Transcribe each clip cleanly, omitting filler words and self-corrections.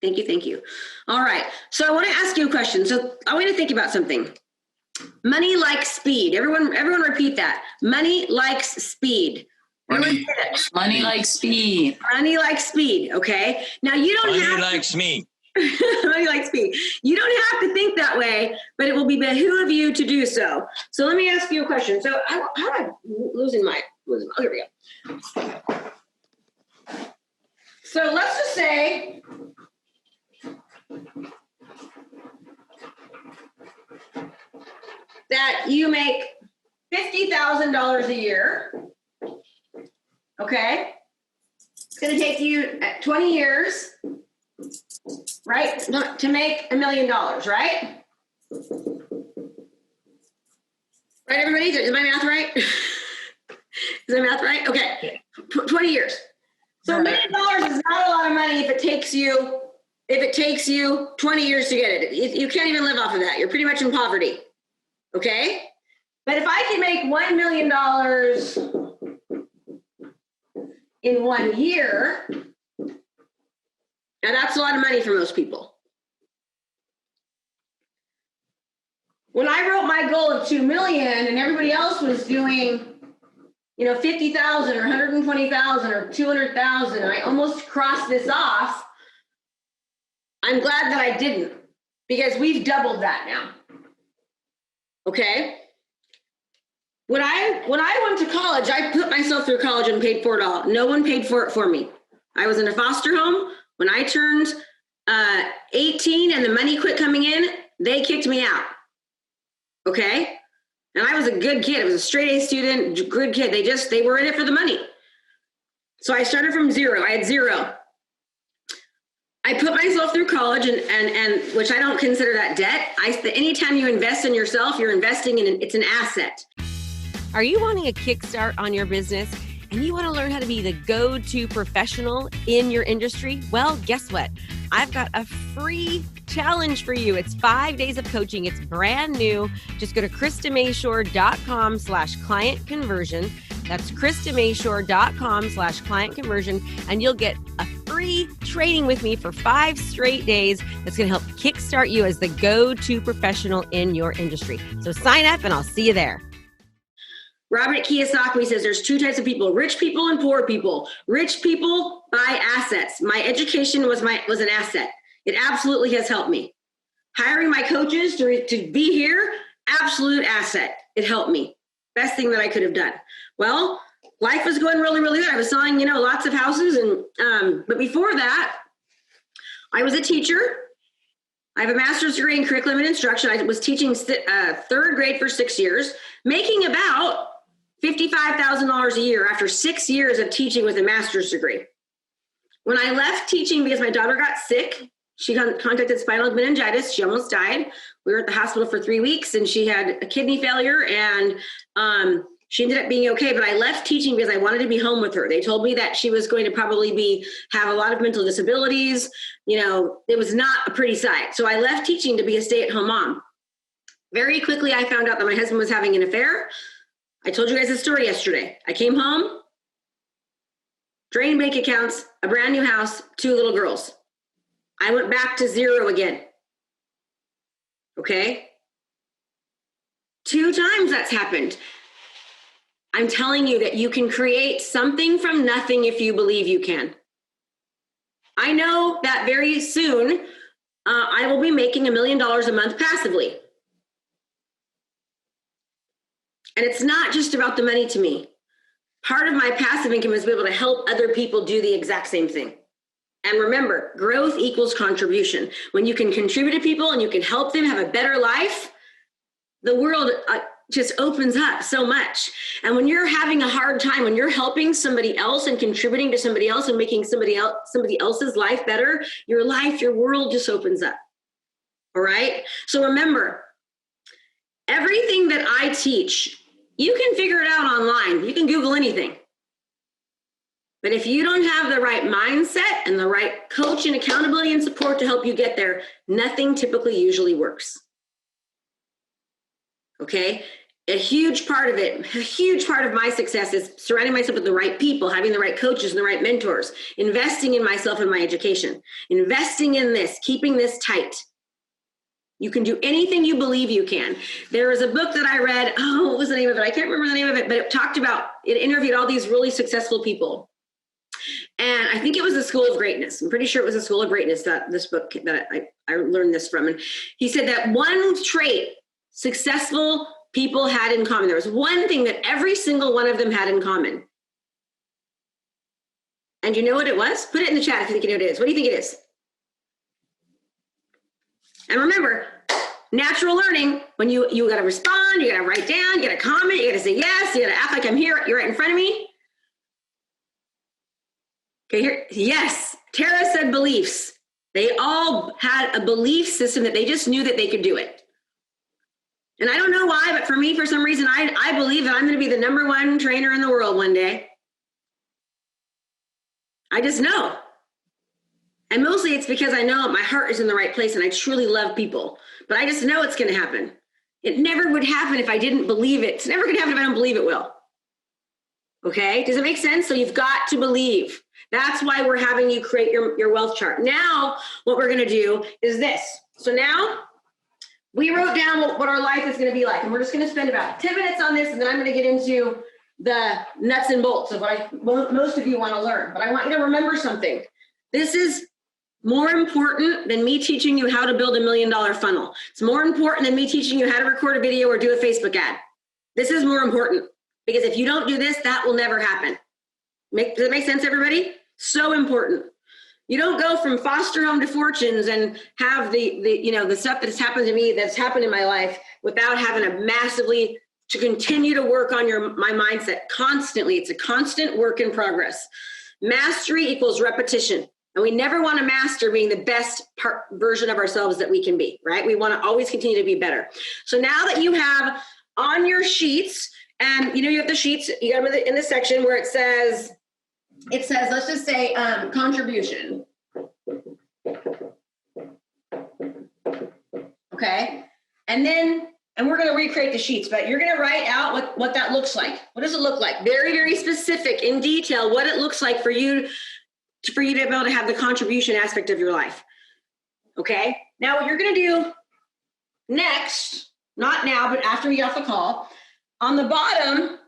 Thank you. Thank you. All right. So I want to ask you a question. So I want you to think about something. Money likes speed. Everyone repeat that. Money likes speed. Money likes speed. Money likes speed. Okay. Now you don't Money have likes me. Money likes speed. You don't have to think that way, but it will be behoove you to do so. So let me ask you a question. So how am I losing my? Oh, here we go. So let's just say that you make $50,000 a year. Okay. It's going to take you 20 years, right, to make $1 million, right? Right, everybody? Is my math right? Is my math right? Okay. 20 years. So $1 million is not a lot of money if it takes you 20 years to get it. You can't even live off of that. You're pretty much in poverty. Okay? But if I can make $1 million in 1 year, now that's a lot of money for most people. When I wrote my goal of 2 million and everybody else was doing, 50,000 or 120,000 or 200,000, I almost crossed this off. I'm glad that I didn't, because we've doubled that now. Okay? When I went to college, I put myself through college and paid for it all. No one paid for it for me. I was in a foster home. When I turned 18 and the money quit coming in, they kicked me out. Okay? And I was a good kid. I was a straight A student, good kid. They were in it for the money. So I started from zero. I had zero. I put myself through college and which I don't consider that debt. Anytime you invest in yourself, you're investing in it's an asset. Are you wanting a kickstart on your business and you want to learn how to be the go-to professional in your industry? Well, guess what? I've got a free challenge for you. It's 5 days of coaching. It's brand new. Just go to KristaMashore.com/client conversion. That's KristaMashore.com/client conversion. And you'll get a free training with me for 5 straight days that's going to help kickstart you as the go-to professional in your industry. So sign up and I'll see you there. Robert Kiyosaki says there's 2 types of people, rich people and poor people. Rich people buy assets. My education was an asset. It absolutely has helped me. Hiring my coaches to be here, absolute asset. It helped me. Best thing that I could have done. Well, life was going really, really good. I was selling, lots of houses. But before that, I was a teacher. I have a master's degree in curriculum and instruction. I was teaching 3rd grade for 6 years, making about $55,000 a year after 6 years of teaching with a master's degree. When I left teaching because my daughter got sick, she contracted spinal meningitis. She almost died. We were at the hospital for 3 weeks and she had a kidney failure and she ended up being okay. But I left teaching because I wanted to be home with her. They told me that she was going to probably have a lot of mental disabilities. It was not a pretty sight. So I left teaching to be a stay-at-home mom. Very quickly, I found out that my husband was having an affair. I told you guys the story yesterday. I came home, drained bank accounts, a brand new house, 2 little girls. I went back to zero again. Okay? 2 times that's happened. I'm telling you that you can create something from nothing if you believe you can. I know that very soon I will be making $1 million a month passively. And it's not just about the money to me. Part of my passive income is to be able to help other people do the exact same thing. And remember, growth equals contribution. When you can contribute to people and you can help them have a better life, the world just opens up so much. And when you're having a hard time, when you're helping somebody else and contributing to somebody else and making somebody else's life better, your world just opens up. All right? So remember, everything that I teach, you can figure it out online. You can Google anything. But if you don't have the right mindset and the right coach and accountability and support to help you get there, nothing typically usually works. Okay? a huge part of it, a huge part of my success is surrounding myself with the right people, having the right coaches and the right mentors, investing in myself and my education, investing in this, keeping this tight. You can do anything you believe you can. There was a book that I read, what was the name of it? I can't remember the name of it, but it interviewed all these really successful people. And I think it was the School of Greatness. I'm pretty sure it was the School of Greatness, that this book that I learned this from. And he said that one trait successful people had in common. There was one thing that every single one of them had in common. And you know what it was? Put it in the chat if you think you know what it is. What do you think it is? And remember, natural learning, when you got to respond, you got to write down, you got to comment, you got to say yes, you got to act like I'm here, you're right in front of me. Okay, here, yes, Tara said beliefs. They all had a belief system that they just knew that they could do it. And I don't know why, but for me, for some reason, I believe that I'm going to be the #1 trainer in the world one day. I just know. And mostly it's because I know my heart is in the right place and I truly love people. But I just know it's going to happen. It never would happen if I didn't believe it. It's never going to happen if I don't believe it will. Okay? Does it make sense? So you've got to believe. That's why we're having you create your wealth chart. Now, what we're going to do is this. So now we wrote down what our life is going to be like. And we're just going to spend about 10 minutes on this. And then I'm going to get into the nuts and bolts of what most of you want to learn. But I want you to remember something. This is more important than me teaching you how to build $1 million funnel. It's more important than me teaching you how to record a video or do a Facebook ad. This is more important because if you don't do this, that will never happen. Does that make sense, everybody? So important. You don't go from foster home to fortunes and have the stuff that's happened to me, that's happened in my life, without having to continue to work on my mindset constantly. It's a constant work in progress. Mastery equals repetition. And we never want to master being the best version of ourselves that we can be, right? We want to always continue to be better. So now that you have on your sheets, and you have the sheets, you got them in the section where it says, let's just say contribution. Okay. And we're going to recreate the sheets, but you're going to write out what that looks like. What does it look like? Very, very specific in detail, what it looks like for you to be able to have the contribution aspect of your life. Okay. Now what you're going to do next, not now, but after we get off the call, on the bottom,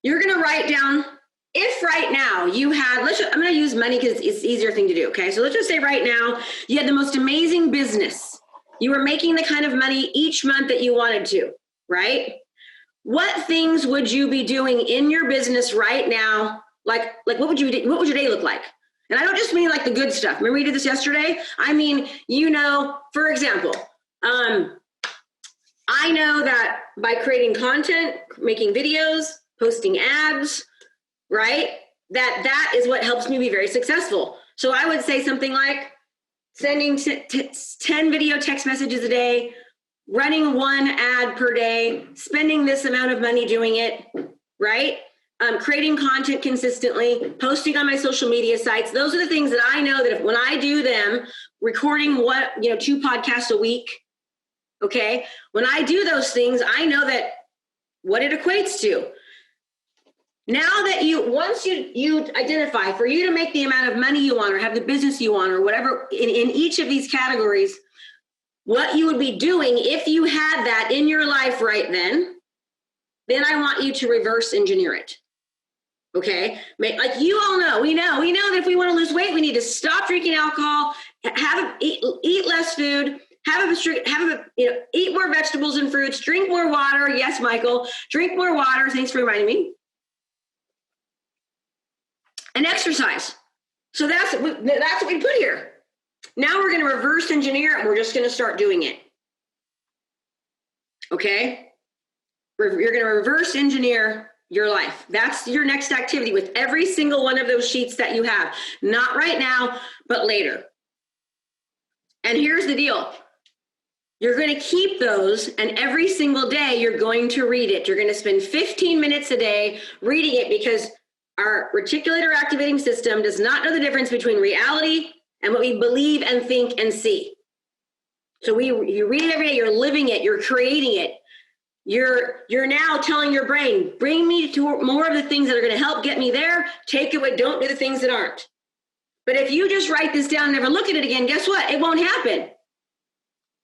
you're going to write down, if right now you had, I'm going to use money because it's the easier thing to do. Okay. So let's just say right now you had the most amazing business. You were making the kind of money each month that you wanted to, right? What things would you be doing in your business right now? Like what would your day look like? And I don't just mean like the good stuff. Remember we did this yesterday? I mean, for example, I know that by creating content, making videos, posting ads, right? That is what helps me be very successful. So I would say something like sending 10 video text messages a day, running 1 ad per day, spending this amount of money doing it, right? Creating content consistently, posting on my social media sites. Those are the things that I know that when I do them, recording 2 podcasts a week. Okay. When I do those things, I know that what it equates to. Now that once you identify for you to make the amount of money you want or have the business you want or whatever in each of these categories, what you would be doing if you had that in your life right then I want you to reverse engineer it. Okay. Like you all know, we know that if we want to lose weight, we need to stop drinking alcohol, eat less food, eat more vegetables and fruits, drink more water. Yes, Michael, drink more water. Thanks for reminding me. And exercise. So that's what we put here. Now we're going to reverse engineer it and we're just going to start doing it. Okay. You're going to reverse engineer your life. That's your next activity with every single one of those sheets that you have. Not right now, but later. And here's the deal. You're going to keep those, and every single day you're going to read it. You're going to spend 15 minutes a day reading it because our reticular activating system does not know the difference between reality and what we believe and think and see. So you read it every day, you're living it, you're creating it. You're now telling your brain, bring me to more of the things that are going to help get me there. Take away, don't do the things that aren't. But if you just write this down and never look at it again, guess what? It won't happen.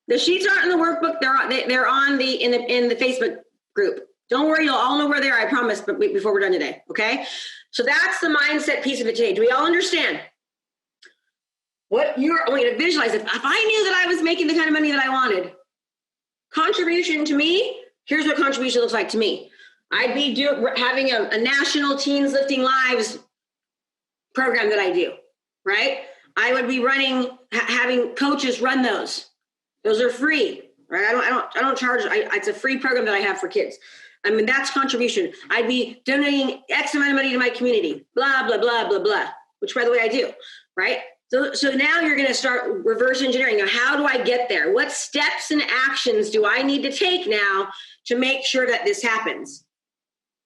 The sheets aren't in the workbook. They're on in the Facebook group. Don't worry, you'll all know where they are, I promise, but before we're done today, okay? So that's the mindset piece of it today. Do we all understand? I want you to visualize it. If I knew that I was making the kind of money that I wanted, contribution to me, here's what contribution looks like to me. I'd be having a national Teens Lifting Lives program that I do, right? I would be having coaches run those. Those are free, right? I don't charge. It's a free program that I have for kids. I mean, that's contribution. I'd be donating X amount of money to my community, blah, blah, blah, blah, blah, which by the way, I do, right? So now you're going to start reverse engineering. Now, how do I get there? What steps and actions do I need to take now to make sure that this happens?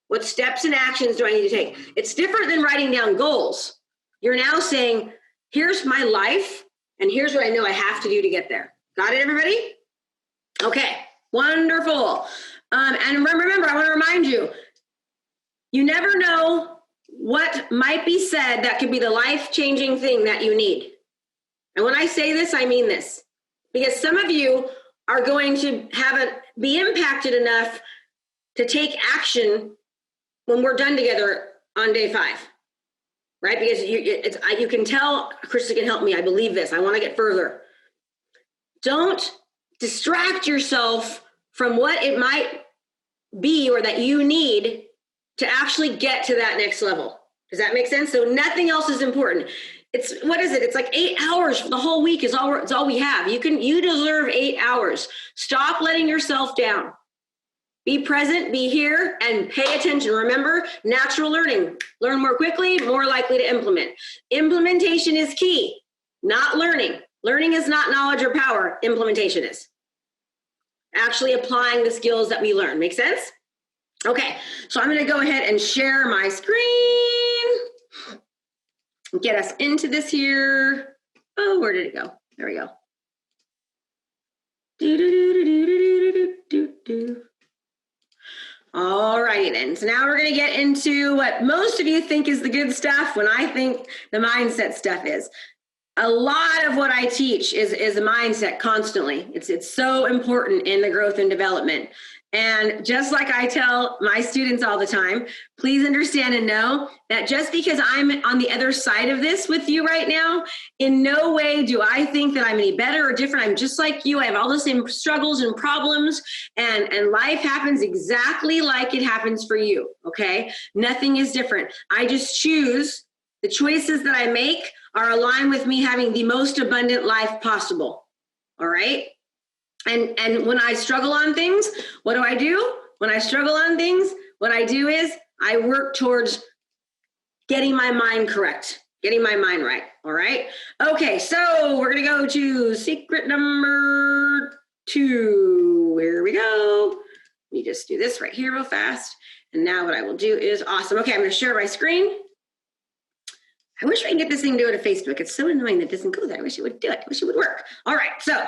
What steps and actions do I need to take? It's different than writing down goals. You're now saying, here's my life, and here's what I know I have to do to get there. Got it, everybody? Okay, wonderful. And remember, I want to remind you, you never know what might be said that could be the life-changing thing that you need. And when I say this, I mean this. Because some of you are going to be impacted enough to take action when we're done together on day 5. Right? Because you can tell, Krista can help me. I believe this. I want to get further. Don't distract yourself from what it might be or that you need to actually get to that next level. Does that make sense? So nothing else is important. What is it? It's like 8 hours for the whole week is all we have. You deserve 8 hours. Stop letting yourself down. Be present, be here, and pay attention. Remember, natural learning. Learn more quickly, more likely to implement. Implementation is key, not learning. Learning is not knowledge or power. Implementation is. Actually applying the skills that we learn. Make sense? Okay, so I'm going to go ahead and share my screen. Get us into this here. Oh, where did it go? There we go. All righty then. So now we're going to get into what most of you think is the good stuff when I think the mindset stuff is. A lot of what I teach is a mindset constantly. It's so important in the growth and development. And just like I tell my students all the time, please understand and know that just because I'm on the other side of this with you right now, in no way do I think that I'm any better or different. I'm just like you. I have all the same struggles and problems, and life happens exactly like it happens for you, okay? Nothing is different. I just choose the choices that I make are aligned with me having the most abundant life possible, all right? And when I struggle on things, what do? When I struggle on things, what I do is I work towards getting my mind correct, getting my mind right, all right? Okay, so we're gonna go to secret number 2. Here we go. Let me just do this right here real fast. And now what I will do is awesome. Okay, I'm gonna share my screen. I wish I could get this thing to go to Facebook. It's so annoying that it doesn't go there. I wish it would do it. I wish it would work. All right, so.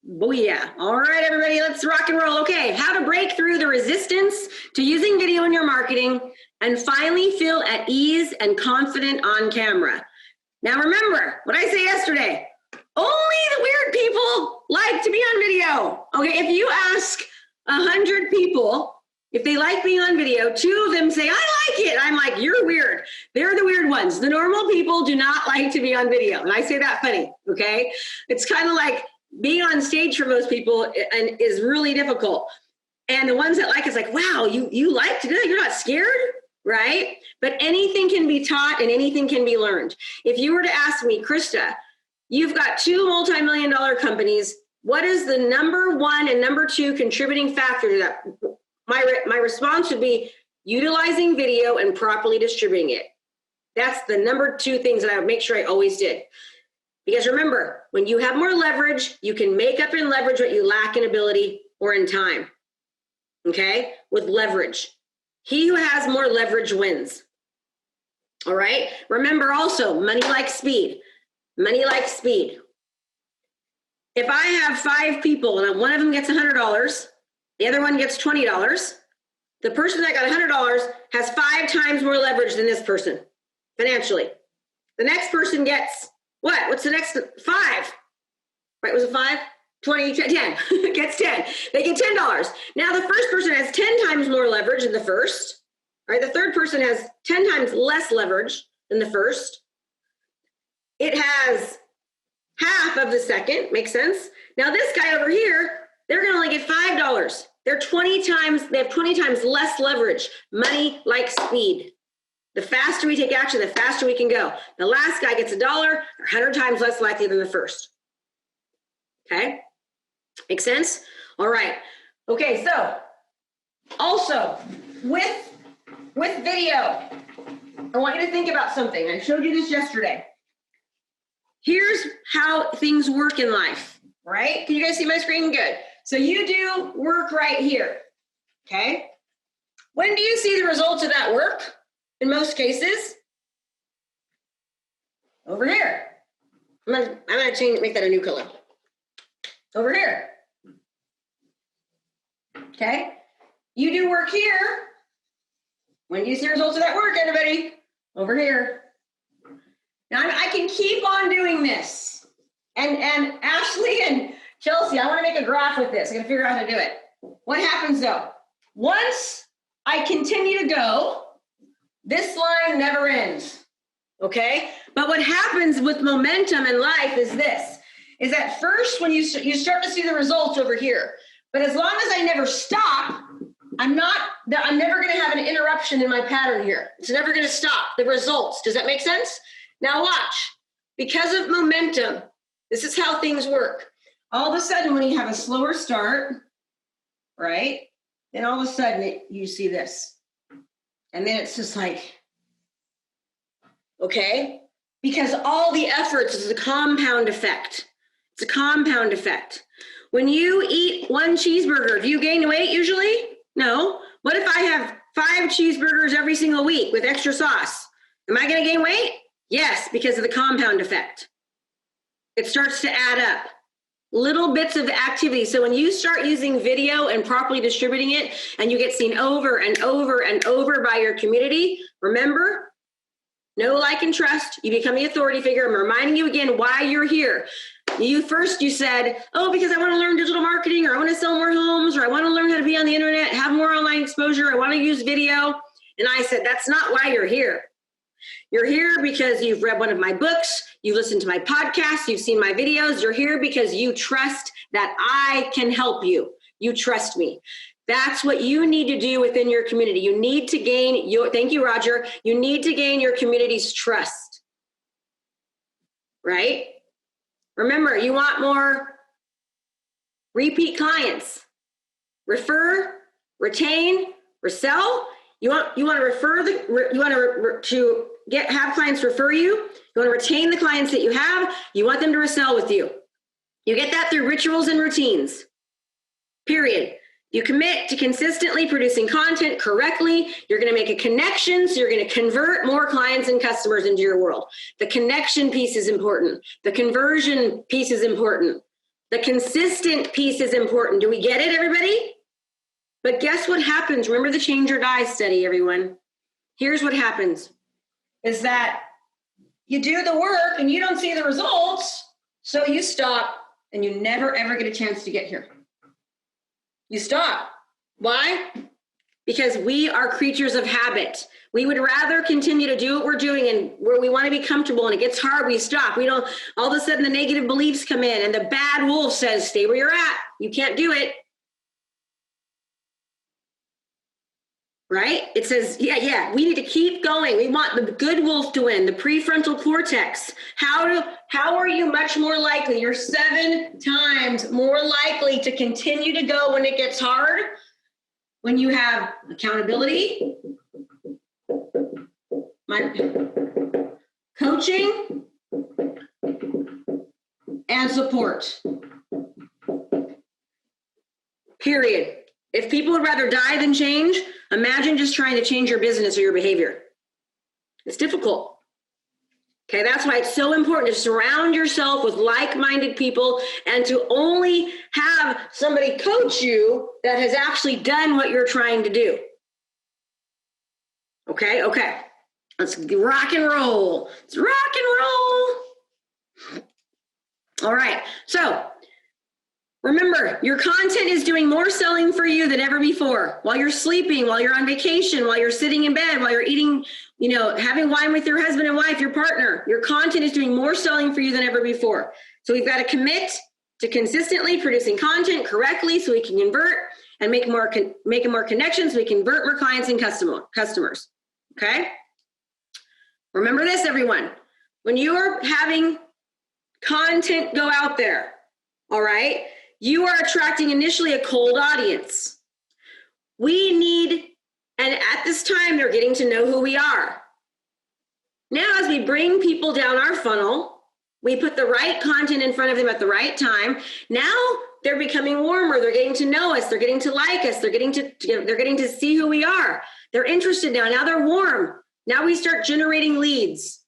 Booyah. All right, everybody, let's rock and roll. Okay, how to break through the resistance to using video in your marketing and finally feel at ease and confident on camera. Now, remember what I said yesterday, only the weird people like to be on video. Okay, if you ask 100 people if they like being on video, 2 of them say, I like it. I'm like, you're weird. They're the weird ones. The normal people do not like to be on video. And I say that funny, okay? It's kind of like, being on stage for most people is really difficult. And the ones that like it's like, wow, you like to do that? You're not scared, right? But anything can be taught and anything can be learned. If you were to ask me, Krista, you've got 2 multi-million-dollar companies. What is the number 1 and number 2 contributing factor to that? My response would be utilizing video and properly distributing it. That's the number 2 things that I would make sure I always did. Because remember, when you have more leverage, you can make up and leverage what you lack in ability or in time, okay? With leverage. He who has more leverage wins, all right? Remember also, money likes speed. Money likes speed. If I have 5 people and one of them gets $100 The other one gets $20. The person that got $100 has 5 times more leverage than this person financially. The next person gets what? What's the next? 5. Right, was it 5? 20, 10, gets 10. They get $10. Now the first person has 10 times more leverage than the first, right? The third person has 10 times less leverage than the first. It has half of the second, makes sense? Now this guy over here, they're gonna only get $5. They have 20 times less leverage. Money like speed. The faster we take action, the faster we can go. The last guy gets $1, 100 times less likely than the first. Okay, make sense? All right. Okay, so also with video, I want you to think about something. I showed you this yesterday. Here's how things work in life, right? Can you guys see my screen? Good. So you do work right here, okay? When do you see the results of that work? In most cases, over here. I'm gonna change, make that a new color. Over here. Okay? You do work here. When do you see results of that work, everybody? Over here. Now I can keep on doing this. And Ashley and Chelsea, I want to make a graph with this. I'm gonna figure out how to do it. What happens though? Once I continue to go, this line never ends. Okay? But what happens with momentum in life is this. Is at first when you start to see the results over here. But as long as I never stop, I'm never going to have an interruption in my pattern here. It's never going to stop the results. Does that make sense? Now watch. Because of momentum, this is how things work. All of a sudden when you have a slower start, right? Then all of a sudden you see this. And then it's just like, okay? Because all the efforts is a compound effect. It's a compound effect. When you eat 1 cheeseburger, do you gain weight usually? No. What if I have 5 cheeseburgers every single week with extra sauce? Am I going to gain weight? Yes, because of the compound effect. It starts to add up. Little bits of activity. So when you start using video and properly distributing it, and you get seen over and over and over by your community, remember, know, like, and trust. You become the authority figure. I'm reminding you again why you're here. You said, oh, because I want to learn digital marketing, or I want to sell more homes, or I want to learn how to be on the internet, have more online exposure, I want to use video. And I said, that's not why you're here. You're here because you've read one of my books, you've listened to my podcast, you've seen my videos. You're here because you trust that I can help you. You trust me. That's what you need to do within your community. You need to gain thank you, Roger. You need to gain your community's trust, right? Remember, you want more repeat clients. Refer, retain, resell. You want to refer have clients refer you. You want to retain the clients that you have. You want them to resell with you. You get that through rituals and routines. Period. You commit to consistently producing content correctly. You're going to make a connection, so you're going to convert more clients and customers into your world. The connection piece is important. The conversion piece is important. The consistent piece is important. Do we get it, everybody? But guess what happens? Remember the change or die study, everyone. Here's what happens, is that you do the work and you don't see the results, so you stop and you never, ever get a chance to get here. You stop. Why? Because we are creatures of habit. We would rather continue to do what we're doing, and where we want to be comfortable, and it gets hard, we stop. We don't, all of a sudden the negative beliefs come in and the bad wolf says, stay where you're at. You can't do it. Right? It says, yeah, we need to keep going. We want the good wolf to win, the prefrontal cortex. How are you much more likely? You're 7 times more likely to continue to go when it gets hard, when you have accountability, coaching, and support. Period. If people would rather die than change, imagine just trying to change your business or your behavior. It's difficult. Okay, that's why it's so important to surround yourself with like-minded people and to only have somebody coach you that has actually done what you're trying to do. Okay. Let's rock and roll. Let's rock and roll. All right. So remember, your content is doing more selling for you than ever before. While you're sleeping, while you're on vacation, while you're sitting in bed, while you're eating, having wine with your husband and wife, your partner, your content is doing more selling for you than ever before. So we've got to commit to consistently producing content correctly so we can convert and make more connections. We convert more clients and customers. Okay. Remember this, everyone. When you are having content go out there, all right, you are attracting initially a cold audience. And at this time, they're getting to know who we are. Now, as we bring people down our funnel, we put the right content in front of them at the right time. Now they're becoming warmer. They're getting to know us. They're getting to like us. They're getting to see who we are. They're interested now. Now they're warm. Now we start generating leads.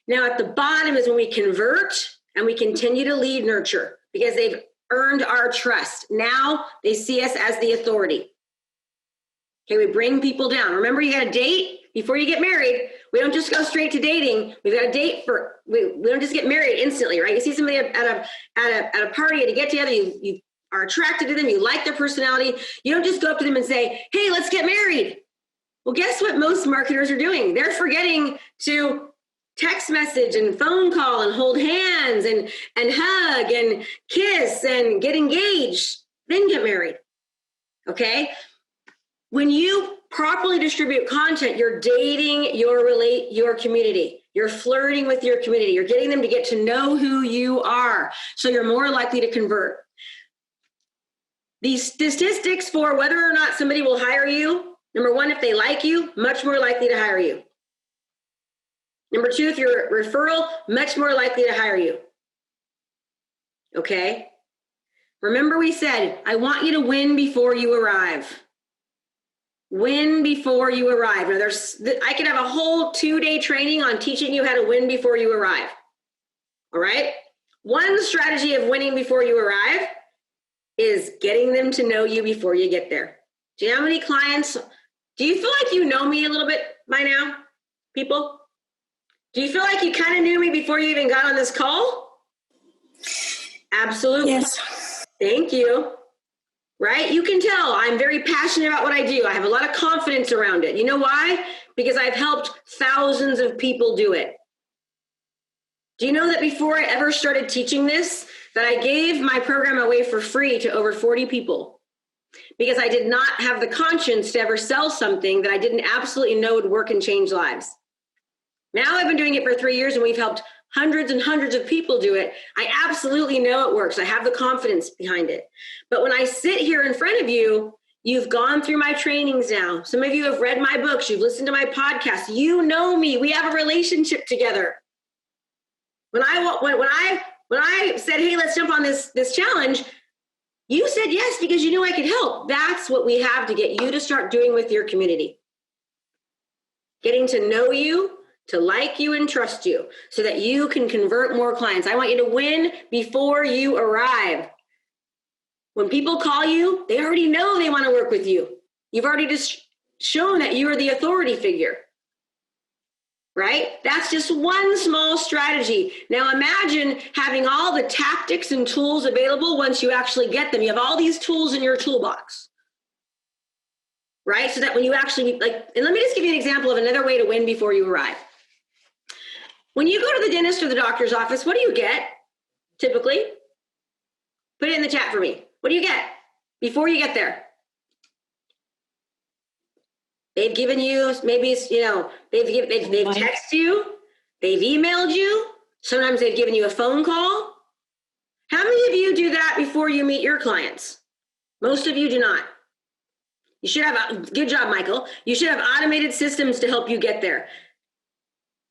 Now at the bottom is when we convert and we continue to lead nurture because they've earned our trust. Now they see us as the authority. Okay, we bring people down. Remember, you got to date before you get married. We don't just go straight to dating. We've got to date we don't just get married instantly, right? You see somebody at a party, at a get together, you are attracted to them, you like their personality. You don't just go up to them and say, hey, let's get married. Well, guess what most marketers are doing? They're forgetting to text message and phone call and hold hands and hug and kiss and get engaged, then get married. Okay? When you properly distribute content, you're dating your community. You're flirting with your community. You're getting them to get to know who you are. So you're more likely to convert. These statistics for whether or not somebody will hire you, number one, if they like you, much more likely to hire you. Number two, if you're a referral, much more likely to hire you. Okay? Remember we said, I want you to win before you arrive. Win before you arrive. Now I could have a whole 2-day training on teaching you how to win before you arrive. All right? One strategy of winning before you arrive is getting them to know you before you get there. Do you know how many clients? Do you feel like you know me a little bit by now, people? Do you feel like you kind of knew me before you even got on this call? Absolutely. Yes. Thank you. Right? You can tell I'm very passionate about what I do. I have a lot of confidence around it. You know why? Because I've helped thousands of people do it. Do you know that before I ever started teaching this, that I gave my program away for free to over 40 people? Because I did not have the conscience to ever sell something that I didn't absolutely know would work and change lives. Now I've been doing it for 3 years and we've helped hundreds and hundreds of people do it. I absolutely know it works. I have the confidence behind it. But when I sit here in front of you, you've gone through my trainings now. Some of you have read my books. You've listened to my podcast. You know me. We have a relationship together. When I said, hey, let's jump on this challenge, you said yes because you knew I could help. That's what we have to get you to start doing with your community. Getting to know you, to like you and trust you so that you can convert more clients. I want you to win before you arrive. When people call you, they already know they want to work with you. You've already just shown that you are the authority figure, right? That's just one small strategy. Now imagine having all the tactics and tools available once you actually get them. You have all these tools in your toolbox, right? So that when you actually, and let me just give you an example of another way to win before you arrive. When you go to the dentist or the doctor's office, what do you get typically? Put it in the chat for me. What do you get before you get there? They've given you, maybe, they've texted you, they've emailed you, sometimes they've given you a phone call. How many of you do that before you meet your clients? Most of you do not. You should have, good job, Michael. You should have automated systems to help you get there.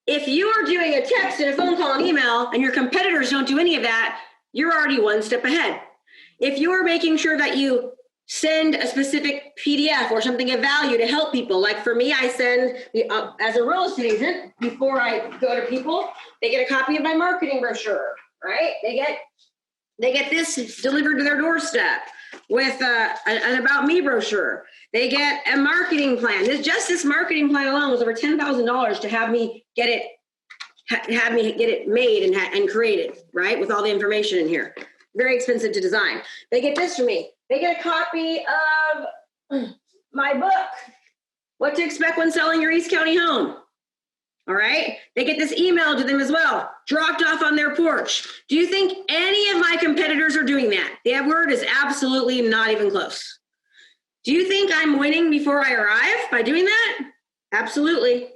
If you are doing a text and a phone call and email and your competitors don't do any of that, you're already one step ahead. If you're making sure that you send a specific PDF or something of value to help people. Like for me, I send, as a real estate agent, before I go to people, they get a copy of my marketing brochure, right? They get this delivered to their doorstep with an About Me brochure. They get a marketing plan. This marketing plan alone was over $10,000 to have me get it made and created, right? With all the information in here. Very expensive to design. They get this from me. They get a copy of my book, What to Expect When Selling Your East County Home. All right. They get this email to them as well, dropped off on their porch. Do you think any of my competitors are doing that? That word is absolutely not even close. Do you think I'm winning before I arrive by doing that? Absolutely.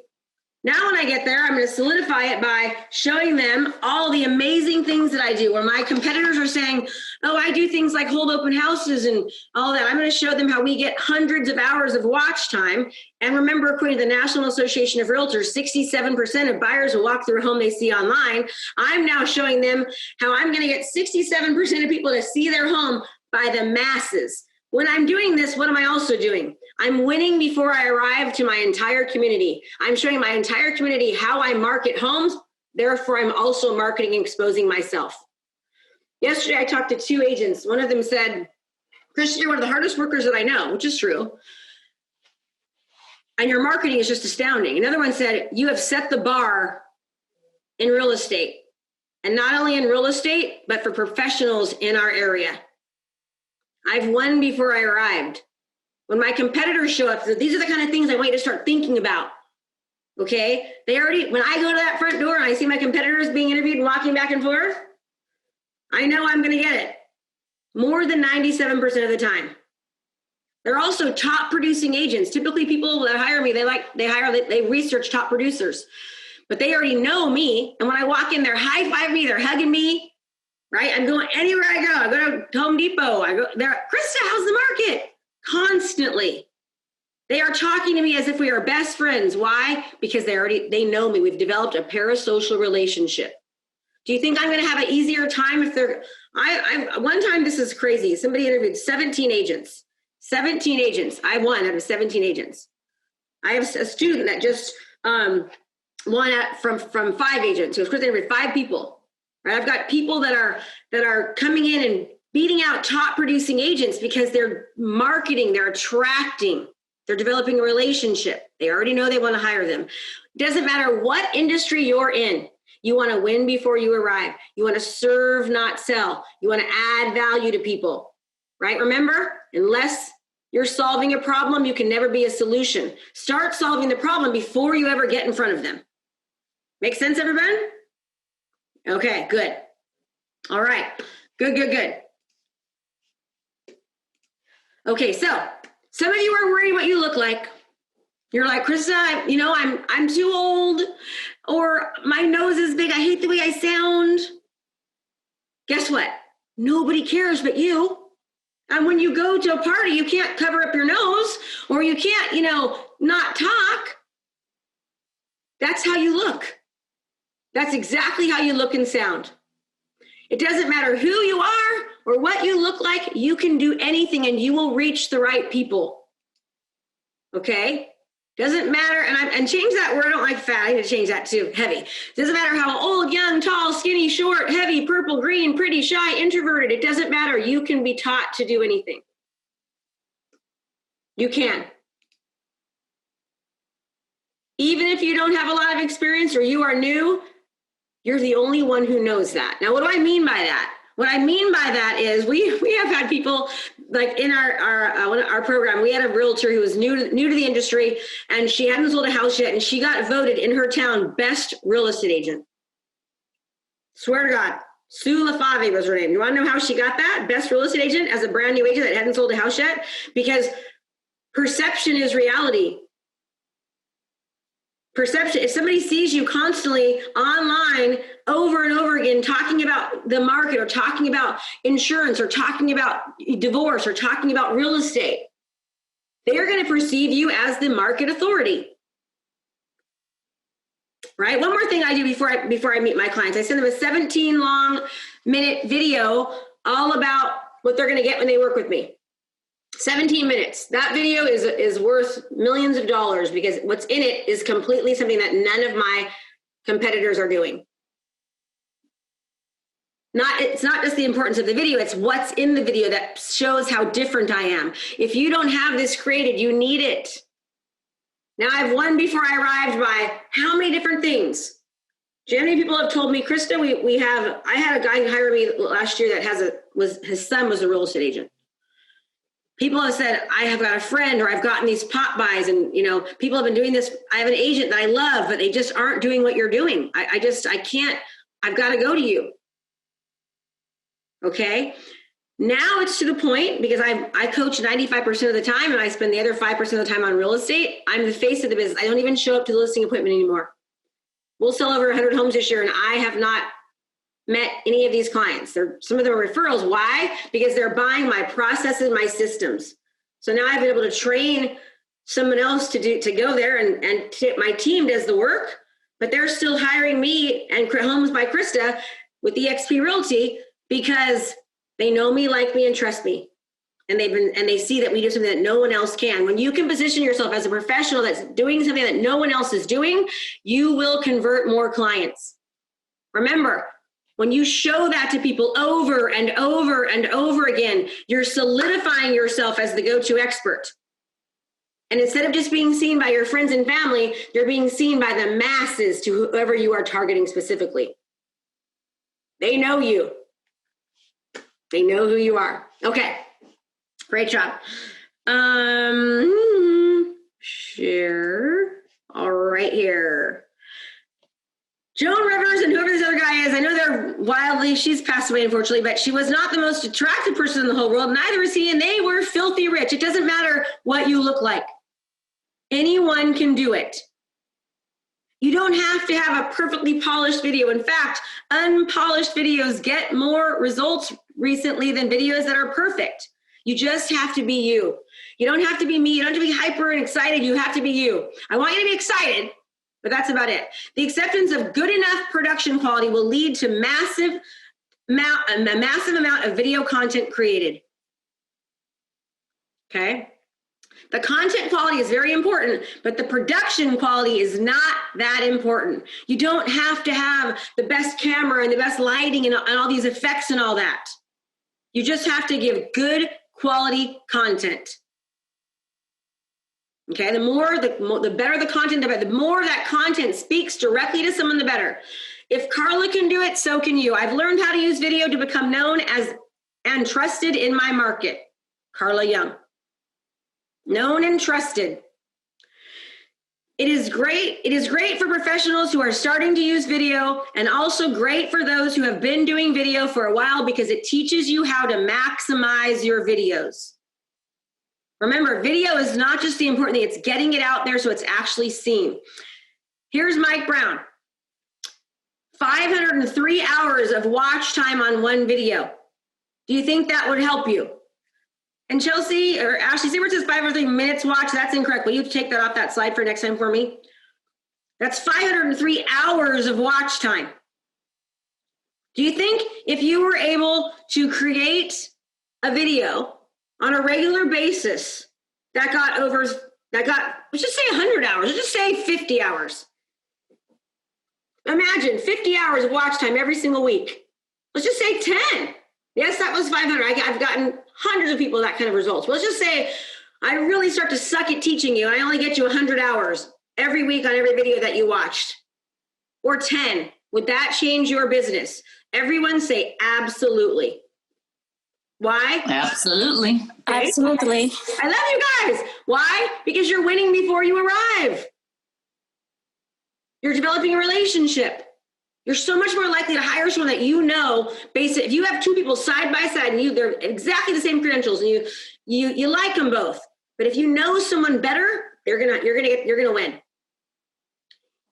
Now, when I get there, I'm going to solidify it by showing them all the amazing things that I do. Where my competitors are saying, oh, I do things like hold open houses and all that. I'm going to show them how we get hundreds of hours of watch time. And remember, according to the National Association of Realtors, 67% of buyers will walk through a home they see online. I'm now showing them how I'm going to get 67% of people to see their home by the masses. When I'm doing this, what am I also doing? I'm winning before I arrive to my entire community. I'm showing my entire community how I market homes. Therefore, I'm also marketing and exposing myself. Yesterday, I talked to two agents. One of them said, Krista, you're one of the hardest workers that I know, which is true. And your marketing is just astounding. Another one said, you have set the bar in real estate. And not only in real estate, but for professionals in our area. I've won before I arrived. When my competitors show up, these are the kind of things I want you to start thinking about. Okay? When I go to that front door and I see my competitors being interviewed and walking back and forth, I know I'm going to get it. More than 97% of the time. They're also top producing agents. Typically people that hire me, they research top producers. But they already know me. And when I walk in, they're high-fiving me, they're hugging me. Right? I'm going anywhere I go. I go to Home Depot. I go there. Krista, how's the market? Constantly. They are talking to me as if we are best friends. Why? Because they know me. We've developed a parasocial relationship. Do you think I'm going to have an easier time if they're, one time, this is crazy. Somebody interviewed 17 agents. 17 agents. I won out of 17 agents. I have a student that just won from 5 agents. So Krista interviewed 5 people. Right? I've got people that are coming in and beating out top producing agents because they're marketing, they're attracting, they're developing a relationship. They already know they want to hire them. It doesn't matter what industry you're in. You want to win before you arrive. You want to serve, not sell. You want to add value to people, right? Remember, unless you're solving a problem, you can never be a solution. Start solving the problem before you ever get in front of them. Make sense, everyone? Okay, good. All right, good. Okay, so some of you are worried what you look like. You're like, Krista, I'm too old, or my nose is big. I hate the way I sound. Guess what? Nobody cares but you. And when you go to a party, you can't cover up your nose, or you can't, not talk. That's how you look. That's exactly how you look and sound. It doesn't matter who you are or what you look like. You can do anything and you will reach the right people. Okay? Doesn't matter. And change that word. I don't like fat. I need to change that to heavy. Doesn't matter how old, young, tall, skinny, short, heavy, purple, green, pretty, shy, introverted. It doesn't matter. You can be taught to do anything. You can. Even if you don't have a lot of experience or you are new, you're the only one who knows that. Now, what do I mean by that? What I mean by that is we have had people like in our program. We had a realtor who was new to the industry, and she hadn't sold a house yet, and she got voted in her town best real estate agent. Swear to God, Sue LaFave was her name. You want to know how she got that? Best real estate agent as a brand new agent that hadn't sold a house yet? Because perception is reality. Perception, if somebody sees you constantly online over and over again talking about the market or talking about insurance or talking about divorce or talking about real estate, they are going to perceive you as the market authority. Right? One more thing I do before I meet my clients, I send them a 17-minute video all about what they're going to get when they work with me. 17 minutes. That video is worth millions of dollars because what's in it is completely something that none of my competitors are doing. It's not just the importance of the video, it's what's in the video that shows how different I am. If you don't have this created, you need it. Now I've won before I arrived by how many different things? How many people have told me, Krista, I had a guy hire me last year that his son was a real estate agent. People have said, I have got a friend, or I've gotten these pop buys, and people have been doing this. I have an agent that I love, but they just aren't doing what you're doing. I can't, I've got to go to you. Okay. Now it's to the point, because I coach 95% of the time and I spend the other 5% of the time on real estate. I'm the face of the business. I don't even show up to the listing appointment anymore. We'll sell over 100 homes this year, and I have not met any of these clients. Some of them are referrals. Why? Because they're buying my processes, my systems. So now I've been able to train someone else to go there, and my team does the work, but they're still hiring me and Homes by Krista with eXp Realty because they know me, like me, and trust me. And they see that we do something that no one else can. When you can position yourself as a professional that's doing something that no one else is doing, you will convert more clients. Remember, when you show that to people over and over and over again, you're solidifying yourself as the go-to expert. And instead of just being seen by your friends and family, you're being seen by the masses, to whoever you are targeting specifically. They know you. They know who you are. Okay. Great job. Share. All right here. Joan Rivers and whoever this other guy is, I know she's passed away unfortunately, but she was not the most attractive person in the whole world. Neither was he, and they were filthy rich. It doesn't matter what you look like. Anyone can do it. You don't have to have a perfectly polished video. In fact, unpolished videos get more results recently than videos that are perfect. You just have to be you. You don't have to be me. You don't have to be hyper and excited. You have to be you. I want you to be excited, but that's about it. The acceptance of good enough production quality will lead to a massive amount of video content created. Okay? The content quality is very important, but the production quality is not that important. You don't have to have the best camera and the best lighting and all these effects and all that. You just have to give good quality content. Okay, the better the content, the better. The more that content speaks directly to someone, the better. If Carla can do it, so can you. I've learned how to use video to become known as and trusted in my market. Carla Young. Known and trusted. It is great for professionals who are starting to use video, and also great for those who have been doing video for a while, because it teaches you how to maximize your videos. Remember, video is not just the important thing, it's getting it out there so it's actually seen. Here's Mike Brown. 503 hours of watch time on one video. Do you think that would help you? And Chelsea or Ashley Siebert says 503 minutes watch. That's incorrect. Will you take that off that slide for next time for me? That's 503 hours of watch time. Do you think if you were able to create a video on a regular basis that got, let's just say 100 hours, let's just say 50 hours. Imagine 50 hours of watch time every single week. Let's just say 10. Yes, that was 500. I've gotten hundreds of people that kind of results. Well, let's just say I really start to suck at teaching you. I only get you 100 hours every week on every video that you watched. Or 10. Would that change your business? Everyone say absolutely. Why? Absolutely. Okay. Absolutely. I love you guys. Why? Because you're winning before you arrive. You're developing a relationship. You're so much more likely to hire someone that you know. If you have two people side by side and they're exactly the same credentials and you like them both, but if you know someone better, you're gonna win.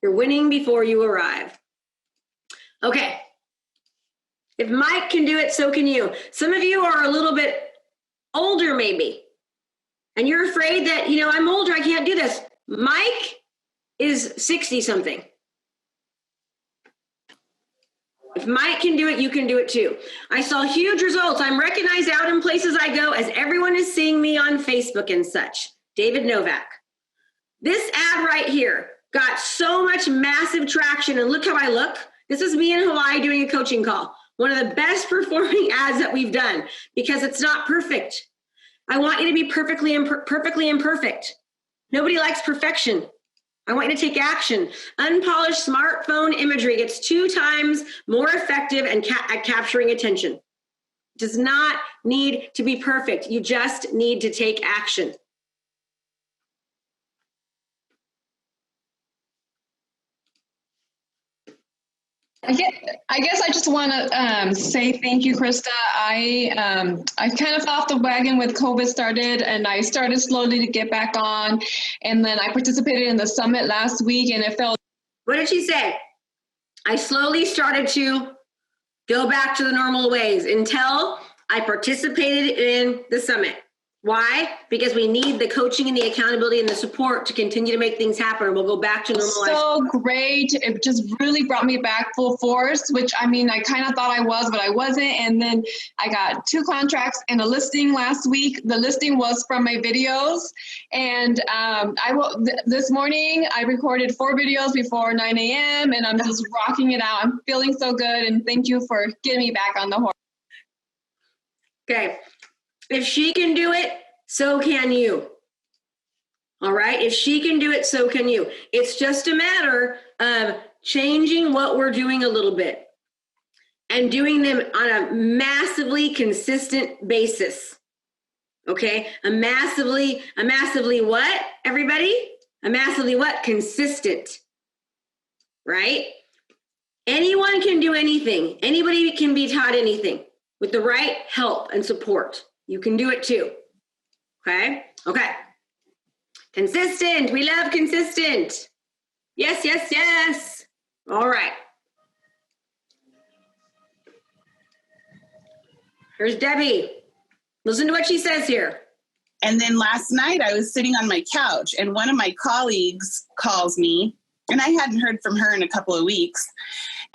You're winning before you arrive. Okay. If Mike can do it, so can you. Some of you are a little bit older maybe, and you're afraid that, I'm older, I can't do this. Mike is 60 something. If Mike can do it, you can do it too. I saw huge results. I'm recognized out in places I go as everyone is seeing me on Facebook and such. David Novak. This ad right here got so much massive traction, and look how I look. This is me in Hawaii doing a coaching call. One of the best performing ads that we've done because it's not perfect. I want you to be perfectly imperfect. Nobody likes perfection. I want you to take action. Unpolished smartphone imagery gets 2 times more effective at capturing attention. It does not need to be perfect. You just need to take action. I guess I just want to say thank you, Krista. I kind of fell off the wagon with COVID started, and I started slowly to get back on. And then I participated in the summit last week, and it felt. What did she say? I slowly started to go back to the normal ways until I participated in the summit. Why? Because we need the coaching and the accountability and the support to continue to make things happen. We'll go back to normal life. So great. It just really brought me back full force, which I mean, I kind of thought I was, but I wasn't. And then I got 2 contracts and a listing last week. The listing was from my videos. And this morning I recorded 4 videos before 9 a.m. and I'm just rocking it out. I'm feeling so good. And thank you for getting me back on the horse. Okay. If she can do it, so can you. All right? If she can do it, so can you. It's just a matter of changing what we're doing a little bit and doing them on a massively consistent basis. Okay? A massively what, everybody? A massively what? Consistent. Right? Anyone can do anything. Anybody can be taught anything with the right help and support. You can do it too. Okay? Okay. Consistent. We love consistent. Yes, yes, yes. All right. Here's Debbie. Listen to what she says here. And then last night I was sitting on my couch and one of my colleagues calls me, and I hadn't heard from her in a couple of weeks.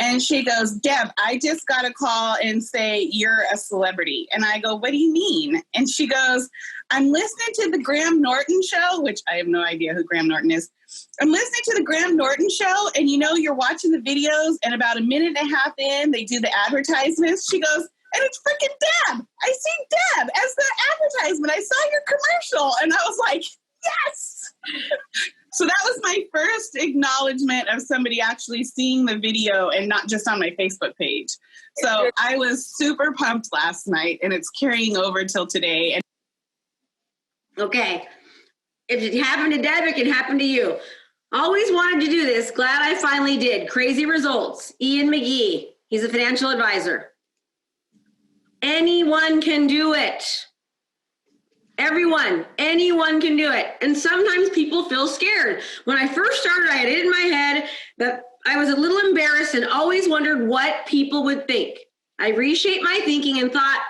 And she goes, Deb, I just got a call and say you're a celebrity. And I go, what do you mean? And she goes, I'm listening to the Graham Norton show, which I have no idea who Graham Norton is. I'm listening to the Graham Norton show, and you're watching the videos, and about a minute and a half in, they do the advertisements. She goes, and it's freaking Deb. I see Deb as the advertisement. I saw your commercial. And I was like, yes. So that was my first acknowledgement of somebody actually seeing the video and not just on my Facebook page. So I was super pumped last night, and it's carrying over till today. And okay. If it happened to Deb, it can happen to you. Always wanted to do this. Glad I finally did. Crazy results. Ian McGee. He's a financial advisor. Anyone can do it. Anyone can do it. And sometimes people feel scared. When I first started, I had it in my head that I was a little embarrassed and always wondered what people would think. I reshaped my thinking and thought,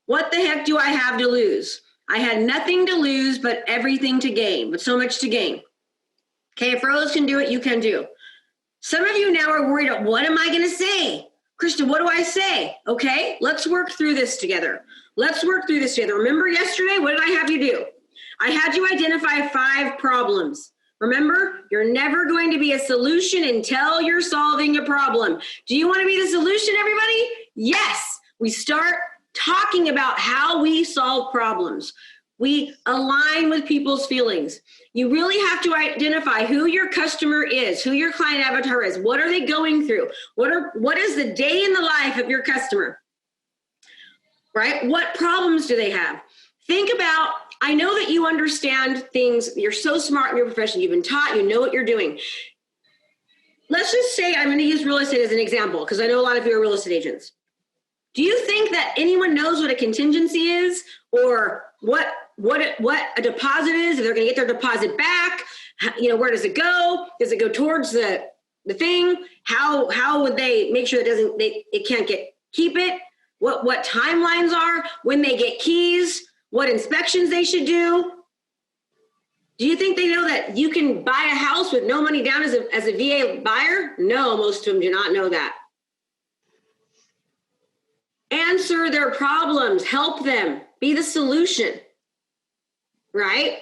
what the heck do I have to lose? I had nothing to lose, but everything to gain, but so much to gain. Okay, if Rose can do it, you can do. Some of you now are worried, what am I going to say? Krista, what do I say? Okay, let's work through this together. Remember yesterday, what did I have you do? I had you identify 5 problems. Remember, you're never going to be a solution until you're solving a problem. Do you want to be the solution, everybody? Yes. We start talking about how we solve problems. We align with people's feelings. You really have to identify who your customer is, who your client avatar is. What are they going through? What is the day in the life of your customer? Right? What problems do they have? Think about, I know that you understand things. You're so smart in your profession. You've been taught, you know what you're doing. Let's just say, I'm going to use real estate as an example because I know a lot of you are real estate agents. Do you think that anyone knows what a contingency is or what a deposit is? If they're going to get their deposit back, where does it go? Does it go towards the thing? How would they make sure it can't keep it? What timelines are when they get keys? What inspections they should do? Do you think they know that you can buy a house with no money down as a VA buyer? No, most of them do not know that. answer their problems, help them, be the solution, right?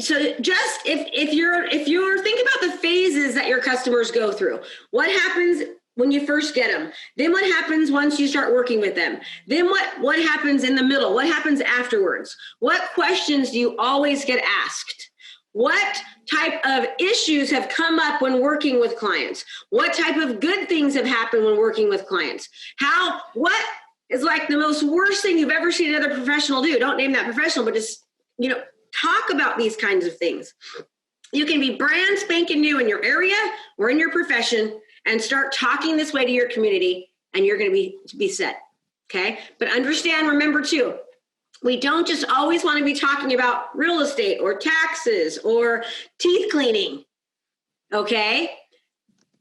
So just if you're think about the phases that your customers go through. What happens when you first get them? Then what happens once you start working with them? Then what happens in the middle? What happens afterwards? What questions do you always get asked? What type of issues have come up when working with clients? What type of good things have happened when working with clients? What is like the most worst thing you've ever seen another professional do? Don't name that professional, but just, talk about these kinds of things. You can be brand spanking new in your area or in your profession and start talking this way to your community, and you're going to be set. Okay. But remember too, we don't just always want to be talking about real estate or taxes or teeth cleaning. Okay.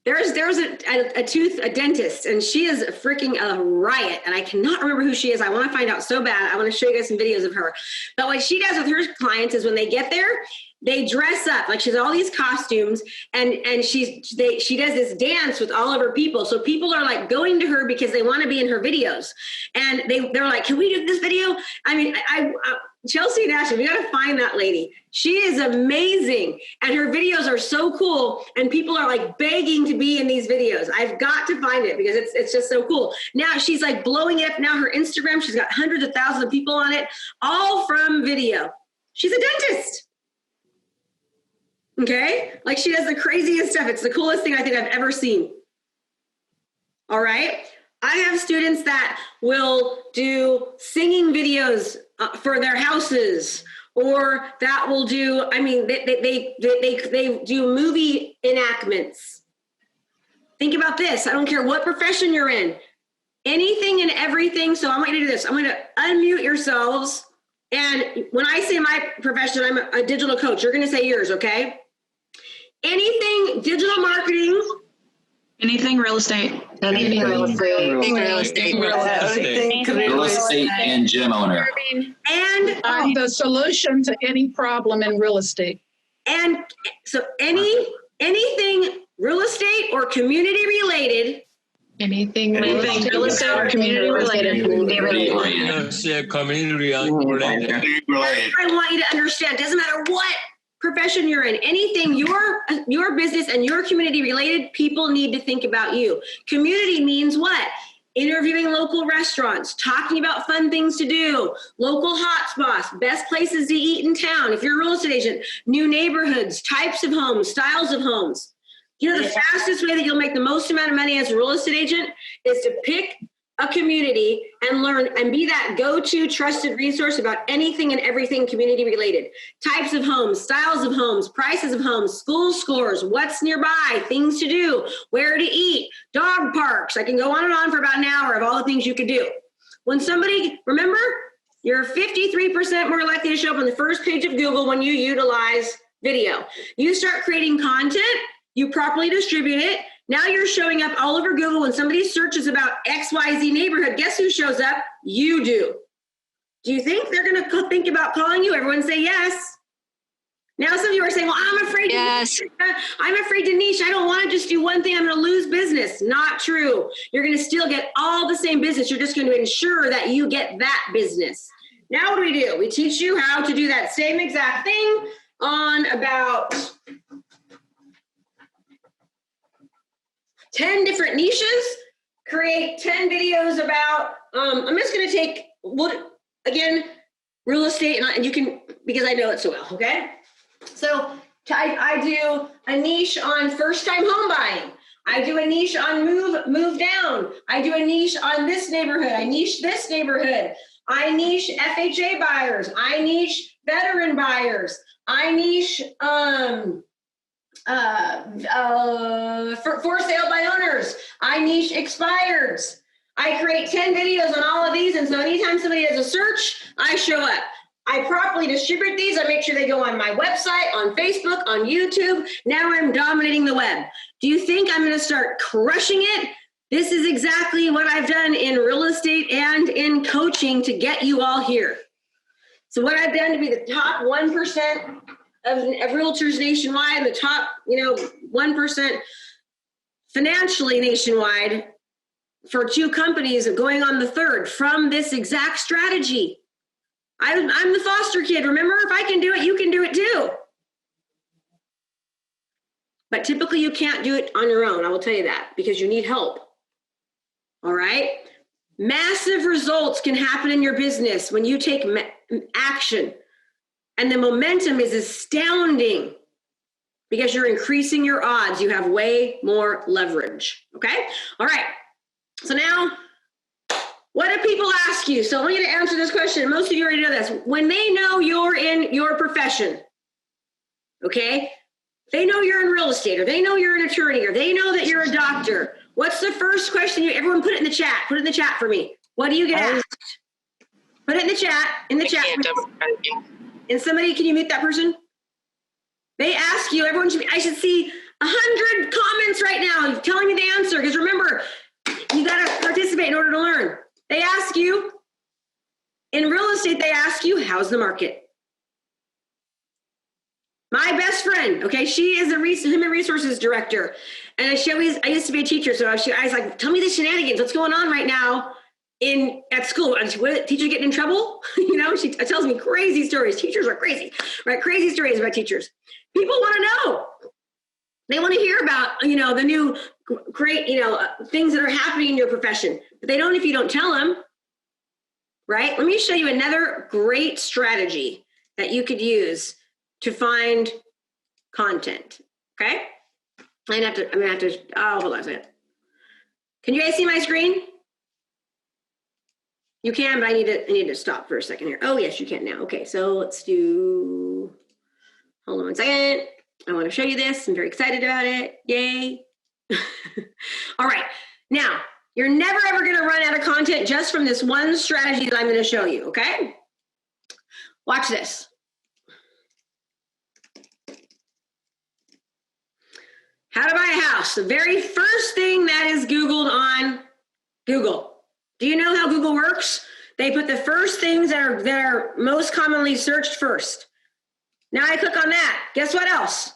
There's a dentist, and she is freaking a riot, and I cannot remember who she is. I want to find out so bad. I want to show you guys some videos of her. But what she does with her clients is when they get there, they dress up like she's all these costumes, and she does this dance with all of her people. So people are like going to her because they want to be in her videos, and they're like, "Can we do this video?" I mean, Chelsea and Ashley, we got to find that lady. She is amazing, and her videos are so cool, and people are like begging to be in these videos. I've got to find it because it's just so cool. Now she's like blowing it up. Now her Instagram, she's got hundreds of thousands of people on it, all from video. She's a dentist. Okay? Like she does the craziest stuff. It's the coolest thing I think I've ever seen. All right? I have students that will do singing videos for their houses, or that will do, they do movie enactments. Think about this. I don't care what profession you're in. Anything and everything. So I want you to do this. I'm going to unmute yourselves. And when I say my profession, I'm a digital coach. You're going to say yours, okay? Anything digital marketing. Anything real estate. Anything real estate. Real estate and gym owner. And I'm the solution to any problem in real estate. And so anything real estate or community related. Anything real estate or community related. Community related. I want you to understand, doesn't matter what profession you're in, anything your business and your community related, people need to think about you. Community means what? Interviewing local restaurants, talking about fun things to do, local hotspots, best places to eat in town. If you're a real estate agent, new neighborhoods, types of homes, styles of homes. The fastest way that you'll make the most amount of money as a real estate agent is to pick a community and learn and be that go-to trusted resource about anything and everything community related. Types of homes, styles of homes, prices of homes, school scores, what's nearby, things to do, where to eat, dog parks. I can go on and on for about an hour of all the things you could do. Remember, you're 53% more likely to show up on the first page of Google when you utilize video. You start creating content, you properly distribute it. Now you're showing up all over Google. When somebody searches about XYZ neighborhood, guess who shows up? You do. Do you think they're going to think about calling you? Everyone say yes. Now some of you are saying, well, I'm afraid. Yes. I'm afraid to niche. I don't want to just do one thing. I'm going to lose business. Not true. You're going to still get all the same business. You're just going to ensure that you get that business. Now what do? We teach you how to do that same exact thing on about 10 different niches, create 10 videos about, I'm just going to take, real estate, and you can, because I know it so well, okay? So I do a niche on first-time home buying. I do a niche on move down. I do a niche on this neighborhood. I niche this neighborhood. I niche FHA buyers. I niche veteran buyers. I niche, for sale by owners. I niche expires. I create 10 videos on all of these, and so anytime somebody does a search, I show up. I properly distribute these. I make sure they go on my website, on Facebook, on YouTube. Now I'm dominating the web. Do you think I'm going to start crushing it? This is exactly what I've done in real estate and in coaching to get you all here. So what I've done to be the top 1% of realtors nationwide, the top, 1% financially nationwide, for 2 companies going on the 3rd from this exact strategy. I'm the foster kid. Remember, if I can do it, you can do it too. But typically you can't do it on your own. I will tell you that, because you need help. All right. Massive results can happen in your business when you take action. And the momentum is astounding because you're increasing your odds. You have way more leverage. Okay. All right. So now, what do people ask you? So I want you to answer this question. Most of you already know this. When they know you're in your profession, okay, they know you're in real estate, or they know you're an attorney, or they know that you're a doctor. What's the first question? Everyone put it in the chat. Put it in the chat for me. What do you get asked? Put it in the chat. And somebody, can you mute that person? They ask you, I should see 100 comments right now telling me the answer. Because remember, you got to participate in order to learn. They ask you, in real estate, they ask you, how's the market? My best friend, okay, she is a human resources director. And I used to be a teacher, so I was like, tell me the shenanigans. What's going on right now at school? Teachers getting in trouble? You know, she tells me crazy stories. Teachers are crazy, right? Crazy stories about teachers. People want to know. They want to hear about, the new great, things that are happening in your profession. But they don't if you don't tell them, right? Let me show you another great strategy that you could use to find content, okay? I'm gonna have to, hold on a second. Can you guys see my screen? You can, but I need to stop for a second here. Oh, yes, you can now. Okay, so let's do, hold on one second. I want to show you this. I'm very excited about it. Yay. All right. Now, you're never, ever going to run out of content just from this one strategy that I'm going to show you, okay? Watch this. How to buy a house. The very first thing that is Googled on Google. Do you know how Google works? They put the first things that are most commonly searched first. Now I click on that. Guess what else?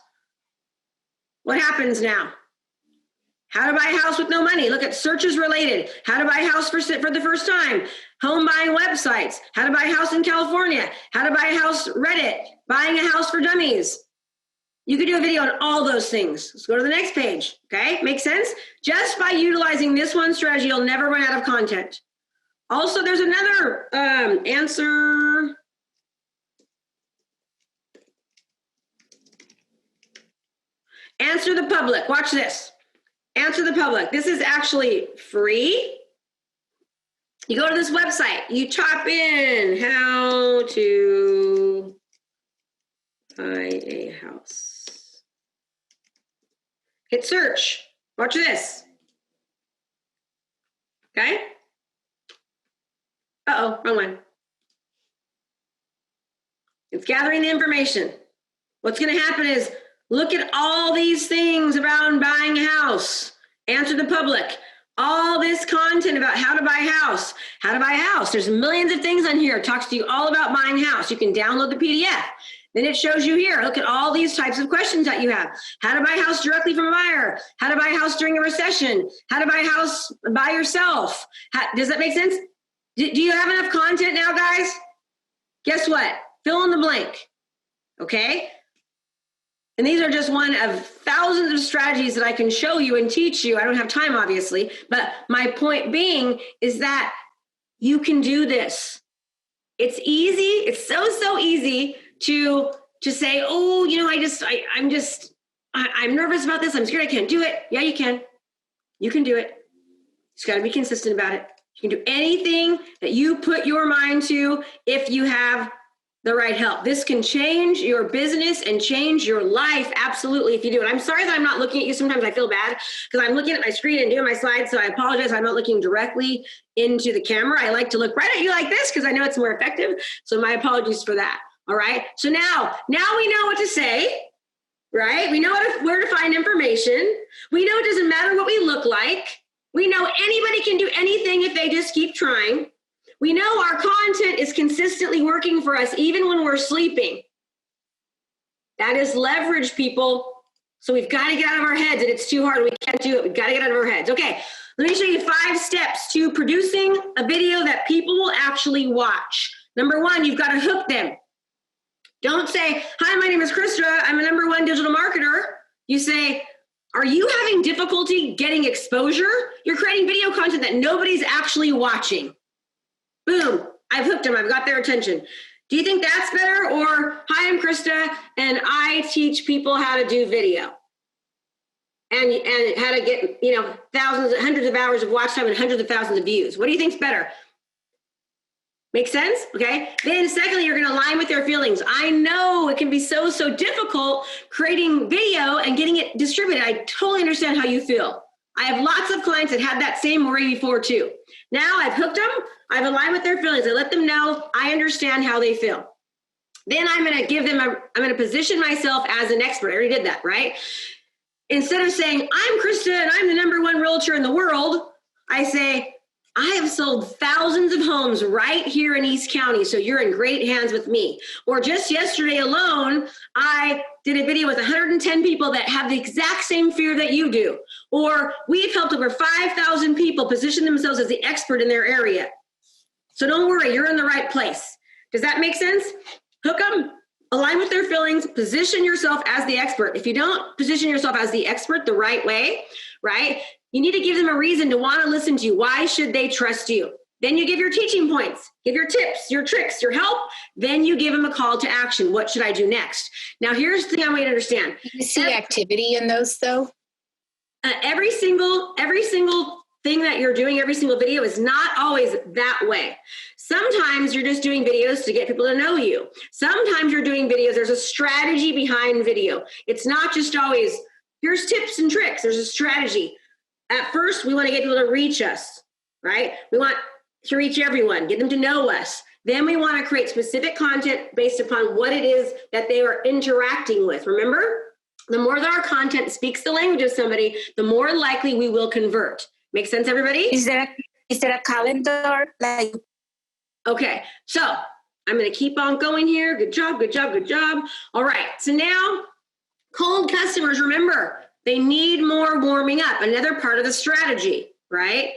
What happens now? How to buy a house with no money. Look at searches related. How to buy a house for the first time. Home buying websites. How to buy a house in California. How to buy a house Reddit. Buying a house for dummies. You could do a video on all those things. Let's go to the next page. Okay, makes sense? Just by utilizing this one strategy, you'll never run out of content. Also, there's another answer. Answer the public. Watch this. Answer the public. This is actually free. You go to this website. You type in how to buy a house. Hit search. Watch this. Okay. Uh-oh, wrong one. It's gathering the information. What's going to happen is look at all these things about buying a house. Answer the public. All this content about how to buy a house. How to buy a house. There's millions of things on here. It talks to you all about buying a house. You can download the PDF. Then it shows you here. Look at all these types of questions that you have. How to buy a house directly from a buyer. How to buy a house during a recession. How to buy a house by yourself. Does that make sense? Do you have enough content now, guys? Guess what? Fill in the blank. Okay? And these are just one of thousands of strategies that I can show you and teach you. I don't have time, obviously. But my point being is that you can do this. It's easy. It's so easy to say, oh, I'm nervous about this. I'm scared I can't do it. Yeah, you can. You can do it. Just got to be consistent about it. You can do anything that you put your mind to if you have the right help. This can change your business and change your life, absolutely, if you do it. I'm sorry that I'm not looking at you. Sometimes I feel bad because I'm looking at my screen and doing my slides, so I apologize. I'm not looking directly into the camera. I like to look right at you like this because I know it's more effective, so my apologies for that, all right? So now we know what to say, right? We know where to find information. We know it doesn't matter what we look like. We know anybody can do anything if they just keep trying. We know our content is consistently working for us even when we're sleeping. That is leverage, people. So we've got to get out of our heads that it's too hard. We can't do it. We've got to get out of our heads. Okay, Let me show you 5 steps to producing a video that people will actually watch. Number 1, you've got to hook them. Don't say, hi, my name is Krista. I'm a #1 digital marketer. You say, are you having difficulty getting exposure? You're creating video content that nobody's actually watching. Boom, I've hooked them. I've got their attention. Do you think that's better? Or, hi, I'm Krista, and I teach people how to do video. And how to get, thousands, hundreds of hours of watch time and hundreds of thousands of views. What do you think's better? Make sense? Okay. Then secondly, you're going to align with their feelings. I know it can be so difficult creating video and getting it distributed. I totally understand how you feel. I have lots of clients that had that same worry before too. Now I've hooked them. I've aligned with their feelings. I let them know I understand how they feel. Then I'm going to give them, I'm going to position myself as an expert. I already did that, right? Instead of saying, I'm Krista and I'm the #1 realtor in the world, I say, I have sold thousands of homes right here in East County, so you're in great hands with me. Or just yesterday alone, I did a video with 110 people that have the exact same fear that you do. Or we've helped over 5,000 people position themselves as the expert in their area. So don't worry, you're in the right place. Does that make sense? Hook them. Align with their feelings, position yourself as the expert. If you don't position yourself as the expert the right way, right, you need to give them a reason to want to listen to you. Why should they trust you? Then you give your teaching points, give your tips, your tricks, your help. Then you give them a call to action. What should I do next? Now, here's the thing I want you to understand. Do you see activity in those though? Every single thing that you're doing, every single video is not always that way. Sometimes you're just doing videos to get people to know you. Sometimes you're doing videos, there's a strategy behind video. It's not just always, here's tips and tricks, there's a strategy. At first, we want to get people to reach us, right? We want to reach everyone, get them to know us. Then we want to create specific content based upon what it is that they are interacting with. Remember, the more that our content speaks the language of somebody, the more likely we will convert. Make sense, everybody? Is there a calendar? Okay, so I'm going to keep on going here. Good job, good job, good job. All right, so now cold customers, remember, they need more warming up. Another part of the strategy, right?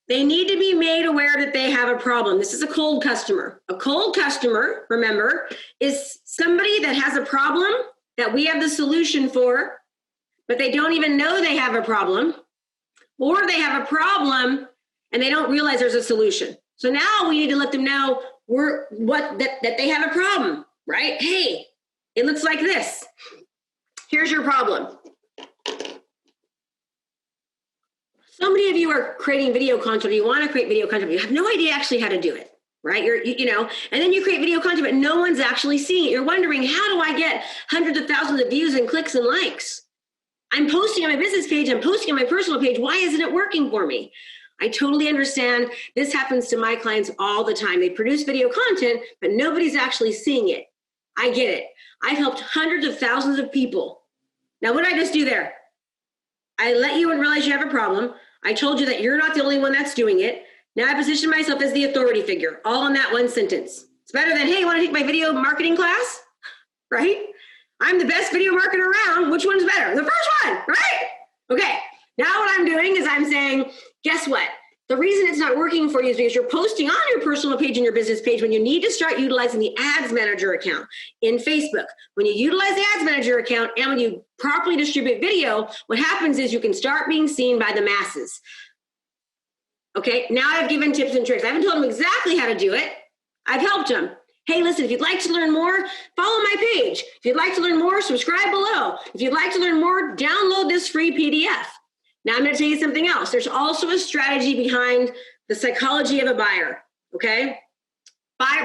They need to be made aware that they have a problem. This is a cold customer. A cold customer, remember, is somebody that has a problem that we have the solution for, but they don't even know they have a problem, or they have a problem and they don't realize there's a solution. So now we need to let them know that they have a problem, right? Hey, it looks like this. Here's your problem. So many of you are creating video content, or you want to create video content, but you have no idea actually how to do it, right? And then you create video content, but no one's actually seeing it. You're wondering, how do I get hundreds of thousands of views and clicks and likes? I'm posting on my business page, I'm posting on my personal page. Why isn't it working for me? I totally understand. This happens to my clients all the time. They produce video content, but nobody's actually seeing it. I get it. I've helped hundreds of thousands of people. Now, what did I just do there? I let you realize you have a problem. I told you that you're not the only one that's doing it. Now I position myself as the authority figure, all in that one sentence. It's better than, hey, you want to take my video marketing class? Right? I'm the best video marketer around. Which one's better? The first one, right? Okay. Now what I'm doing is I'm saying, guess what? The reason it's not working for you is because you're posting on your personal page and your business page when you need to start utilizing the Ads Manager account in Facebook. When you utilize the Ads Manager account and when you properly distribute video, what happens is you can start being seen by the masses. Okay, now I've given tips and tricks. I haven't told them exactly how to do it. I've helped them. Hey, listen, if you'd like to learn more, follow my page. If you'd like to learn more, subscribe below. If you'd like to learn more, download this free PDF. Now I'm going to tell you something else. There's also a strategy behind the psychology of a buyer, okay?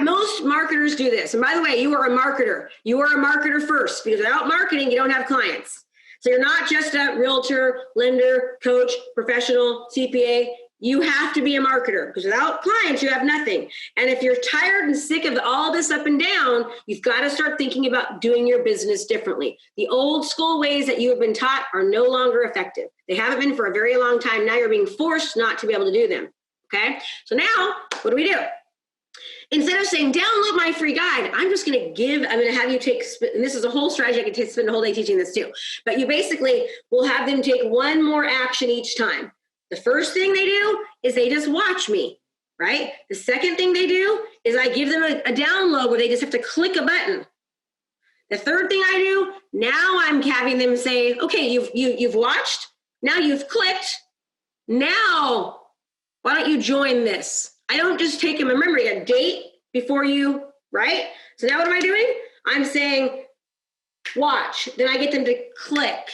Most marketers do this. And by the way, you are a marketer. You are a marketer first, because without marketing, you don't have clients. So you're not just a realtor, lender, coach, professional, CPA. You have to be a marketer, because without clients, you have nothing. And if you're tired and sick of all this up and down, you've got to start thinking about doing your business differently. The old school ways that you have been taught are no longer effective. They haven't been for a very long time. Now you're being forced not to be able to do them. Okay? So now, what do we do? Instead of saying, download my free guide, I'm going to have you take, and this is a whole strategy, I could spend a whole day teaching this too, but you basically will have them take one more action each time. The first thing they do is they just watch me, right? The second thing they do is I give them a download where they just have to click a button. The third thing I do, now I'm having them say, okay, you've watched, now you've clicked, now why don't you join this? I don't just take them, remember, you got a date before you, right? So now what am I doing? I'm saying, watch. Then I get them to click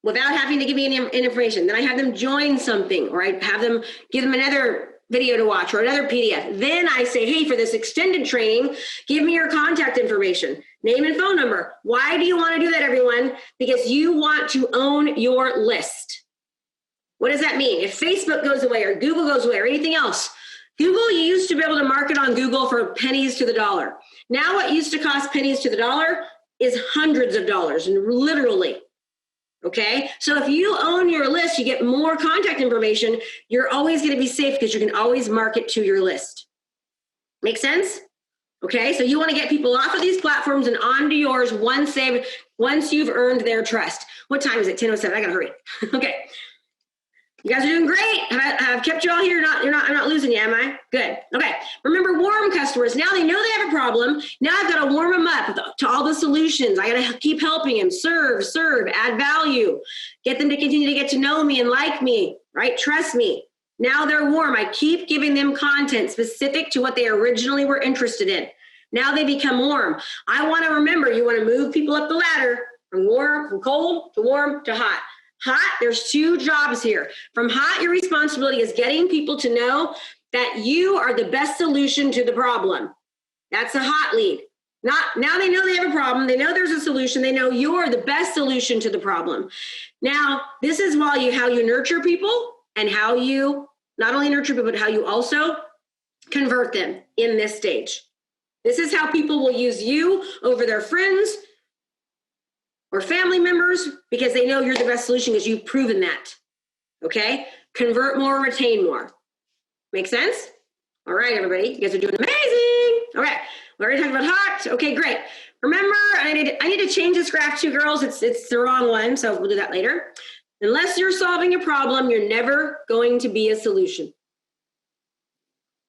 without having to give me any information. Then I have them join something, or I have them give them another video to watch or another PDF. Then I say, hey, for this extended training, give me your contact information, name and phone number. Why do you want to do that, everyone? Because you want to own your list. What does that mean? If Facebook goes away or Google goes away or anything else, Google, you used to be able to market on Google for pennies to the dollar. Now what used to cost pennies to the dollar is hundreds of dollars, and literally. Okay, so if you own your list, you get more contact information. You're always going to be safe because you can always market to your list. Make sense? Okay, so you want to get people off of these platforms and onto yours once you've earned their trust. What time is it? 10:07. I gotta hurry. Okay. You guys are doing great. I've kept you all here. I'm not losing you, am I? Good. Okay. Remember, warm customers. Now they know they have a problem. Now I've got to warm them up to all the solutions. I got to keep helping them. Serve, add value. Get them to continue to get to know me and like me, right? Trust me. Now they're warm. I keep giving them content specific to what they originally were interested in. Now they become warm. I want to remember, you want to move people up the ladder from cold to warm to hot. Hot, there's two jobs here. From hot, your responsibility is getting people to know that you are the best solution to the problem. That's a hot lead. Now they know they have a problem. They know there's a solution. They know you're the best solution to the problem. Now, this is how you nurture people and how you not only nurture people, but how you also convert them in this stage. This is how people will use you over their friends or family members because they know you're the best solution because you've proven that. Okay? Convert more, retain more. Make sense? All right, everybody. You guys are doing amazing. Okay. We already talked about hot. Okay, great. Remember, I need to change this graph too, girls. It's the wrong one, so we'll do that later. Unless you're solving a problem, you're never going to be a solution.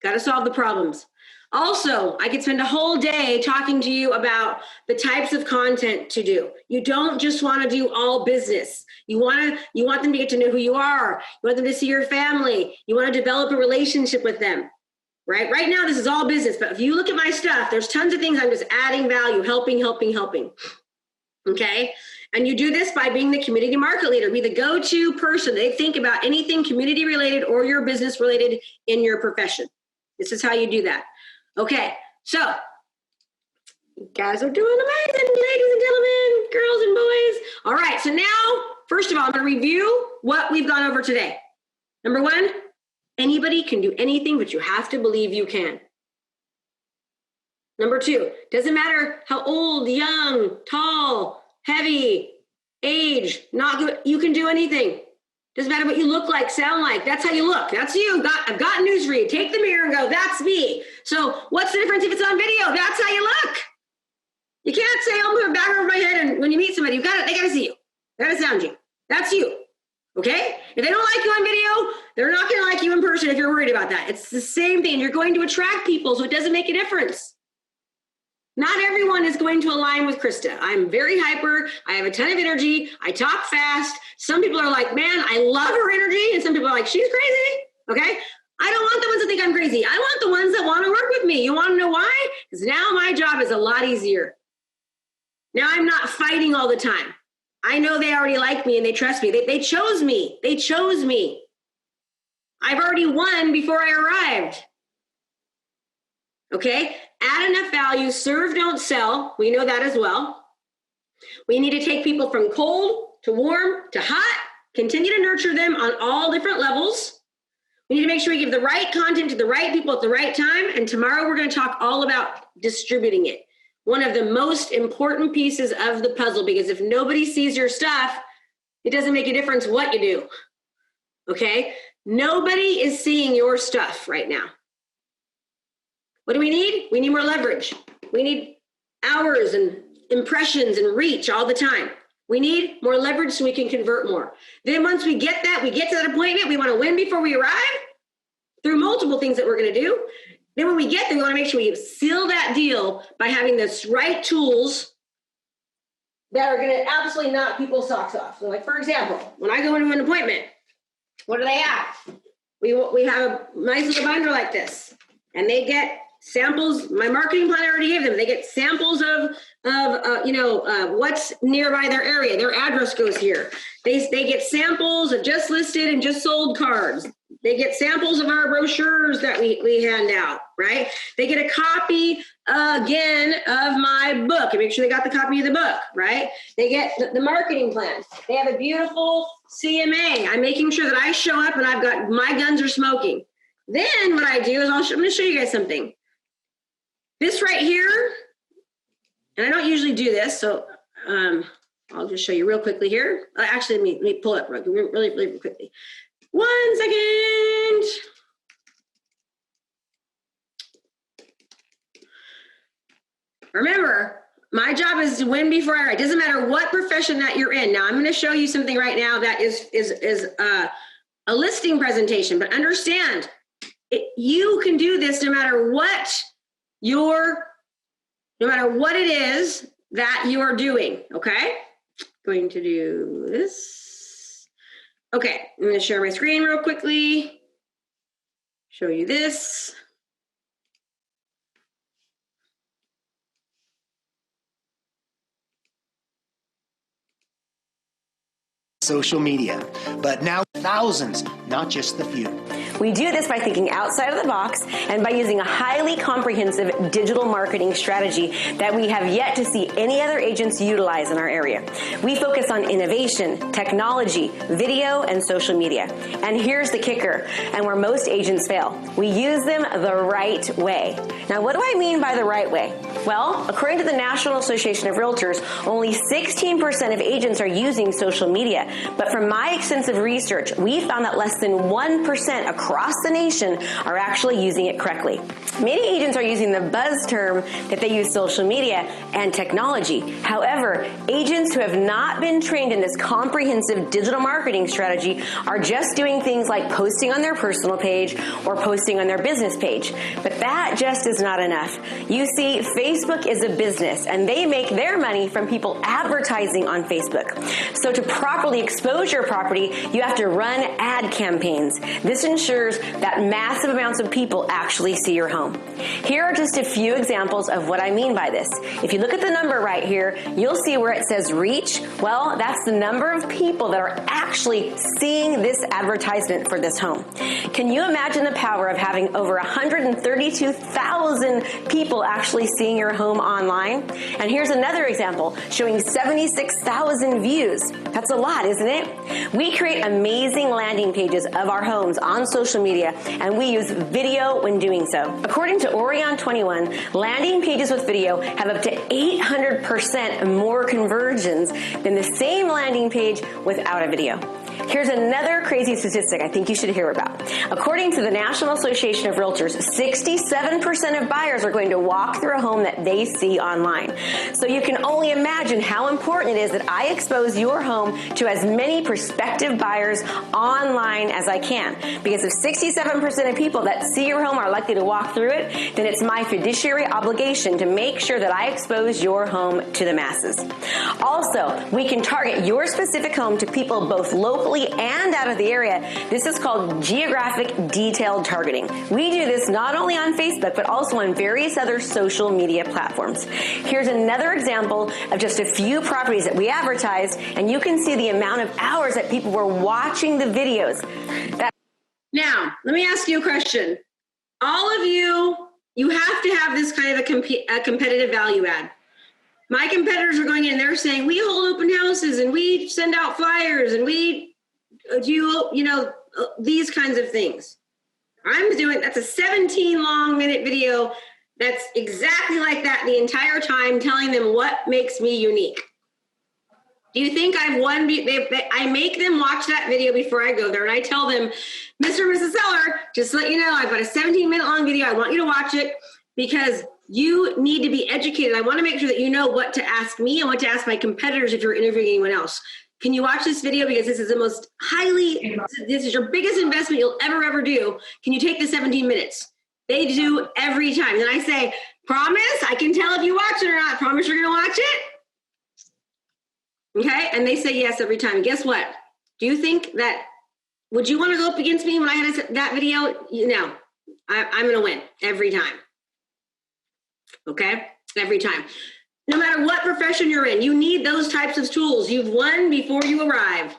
Got to solve the problems. Also, I could spend a whole day talking to you about the types of content to do. You don't just want to do all business. You want them to get to know who you are. You want them to see your family. You want to develop a relationship with them, right? Right now, this is all business, but if you look at my stuff, there's tons of things I'm just adding value, helping. Okay? And you do this by being the community market leader. Be the go-to person. They think about anything community related or your business related in your profession. This is how you do that. Okay, so you guys are doing amazing, ladies and gentlemen, girls and boys. All right, so now, first of all, I'm going to review what we've gone over today. Number one, anybody can do anything, but you have to believe you can. Number two, doesn't matter how old, young, tall, heavy, age, not good, you can do anything. Doesn't matter what you look like, sound like. That's how you look. That's you. I've got news for you. Take the mirror and go, that's me. So what's the difference if it's on video? That's how you look. You can't say, I'll move it back over my head, and when you meet somebody, they got to see you. They got to sound you. That's you. Okay? If they don't like you on video, they're not going to like you in person if you're worried about that. It's the same thing. You're going to attract people, so it doesn't make a difference. Not everyone is going to align with Krista. I'm very hyper. I have a ton of energy. I talk fast. Some people are like, man, I love her energy. And some people are like, she's crazy. Okay? I don't want the ones that think I'm crazy. I want the ones that want to work with me. You want to know why? Because now my job is a lot easier. Now I'm not fighting all the time. I know they already like me and they trust me. They chose me. They chose me. I've already won before I arrived. Okay? Add enough value, serve, don't sell. We know that as well. We need to take people from cold to warm to hot, continue to nurture them on all different levels. We need to make sure we give the right content to the right people at the right time. And tomorrow we're going to talk all about distributing it. One of the most important pieces of the puzzle, because if nobody sees your stuff, it doesn't make a difference what you do. Okay? Nobody is seeing your stuff right now. What do we need? We need more leverage. We need hours and impressions and reach all the time. We need more leverage so we can convert more. Then once we get that, we get to that appointment, we want to win before we arrive through multiple things that we're going to do. Then when we get there, we want to make sure we seal that deal by having the right tools that are going to absolutely knock people's socks off. So like, for example, when I go into an appointment, what do they have? We have a nice little binder like this, and they get samples. My marketing plan I already gave them. They get samples of what's nearby their area. Their address goes here. They get samples of just listed and just sold cards. They get samples of our brochures that we hand out, right? They get a copy, again, of my book, and make sure they got the copy of the book, right? They get the marketing plan. They have a beautiful CMA. I'm making sure that I show up and I've got my guns are smoking. Then what I do is I'm going to show you guys something. This right here, and I don't usually do this, so I'll just show you real quickly here. Actually, let me pull it really quickly. 1 second. Remember, my job is to win before I write. It doesn't matter what profession that you're in. Now, I'm going to show you something right now that is a listing presentation, but understand, you can do this no matter what it is that you are doing, okay? Going to do this. Okay, I'm going to share my screen real quickly, show you this. Social media, but now thousands, not just the few. We do this by thinking outside of the box and by using a highly comprehensive digital marketing strategy that we have yet to see any other agents utilize in our area. We focus on innovation, technology, video, and social media. And here's the kicker, and where most agents fail. We use them the right way. Now, what do I mean by the right way? Well, according to the National Association of Realtors, only 16% of agents are using social media. But from my extensive research, we found that less than 1% across the nation are actually using it correctly. Many agents are using the buzz term that they use social media and technology. However, agents who have not been trained in this comprehensive digital marketing strategy are just doing things like posting on their personal page or posting on their business page. But that just is not enough. You see, Facebook is a business and they make their money from people advertising on Facebook. So to properly expose your property, you have to run ad campaigns. This ensures that massive amounts of people actually see your home. Here are just a few examples of what I mean by this. If you look at the number right here, you'll see where it says reach. Well, that's the number of people that are actually seeing this advertisement for this home. Can you imagine the power of having over 132,000 people actually seeing your home online? And here's another example showing 76,000 views. That's a lot, isn't it? We create amazing landing pages of our homes on social media, and we use video when doing so. According to Orion 21, landing pages with video have up to 800% more conversions than the same landing page without a video. Here's another crazy statistic I think you should hear about. According to the National Association of Realtors, 67% of buyers are going to walk through a home that they see online. So you can only imagine how important it is that I expose your home to as many prospective buyers online as I can. Because if 67% of people that see your home are likely to walk through it, then it's my fiduciary obligation to make sure that I expose your home to the masses. Also, we can target your specific home to people both locally and out of the area. This is called geographic detailed targeting. We do this not only on Facebook, but also on various other social media platforms. Here's another example of just a few properties that we advertised, and you can see the amount of hours that people were watching the videos. Now, let me ask you a question. All of you have to have this kind of a competitive value add. My competitors are going in, they're saying, we hold open houses and we send out flyers and we do, these kinds of things. That's a 17-minute video that's exactly like that the entire time, telling them what makes me unique. Do you think I've won? I make them watch that video before I go there, and I tell them, Mr. and Mrs. Seller, just to let you know, I've got a 17-minute long video. I want you to watch it. because you need to be educated. I want to make sure that you know what to ask me and what to ask my competitors if you're interviewing anyone else. Can you watch this video? Because this is the most this is your biggest investment you'll ever do. Can you take the 17 minutes? They do every time. And I say, promise, I can tell if you watch it or not. Promise you're going to watch it? Okay? And they say yes every time. And guess what? Do you think that, would you want to go up against me when I had that video? No, I'm going to win every time. Okay? Every time. No matter what profession you're in, you need those types of tools. You've won before you arrive.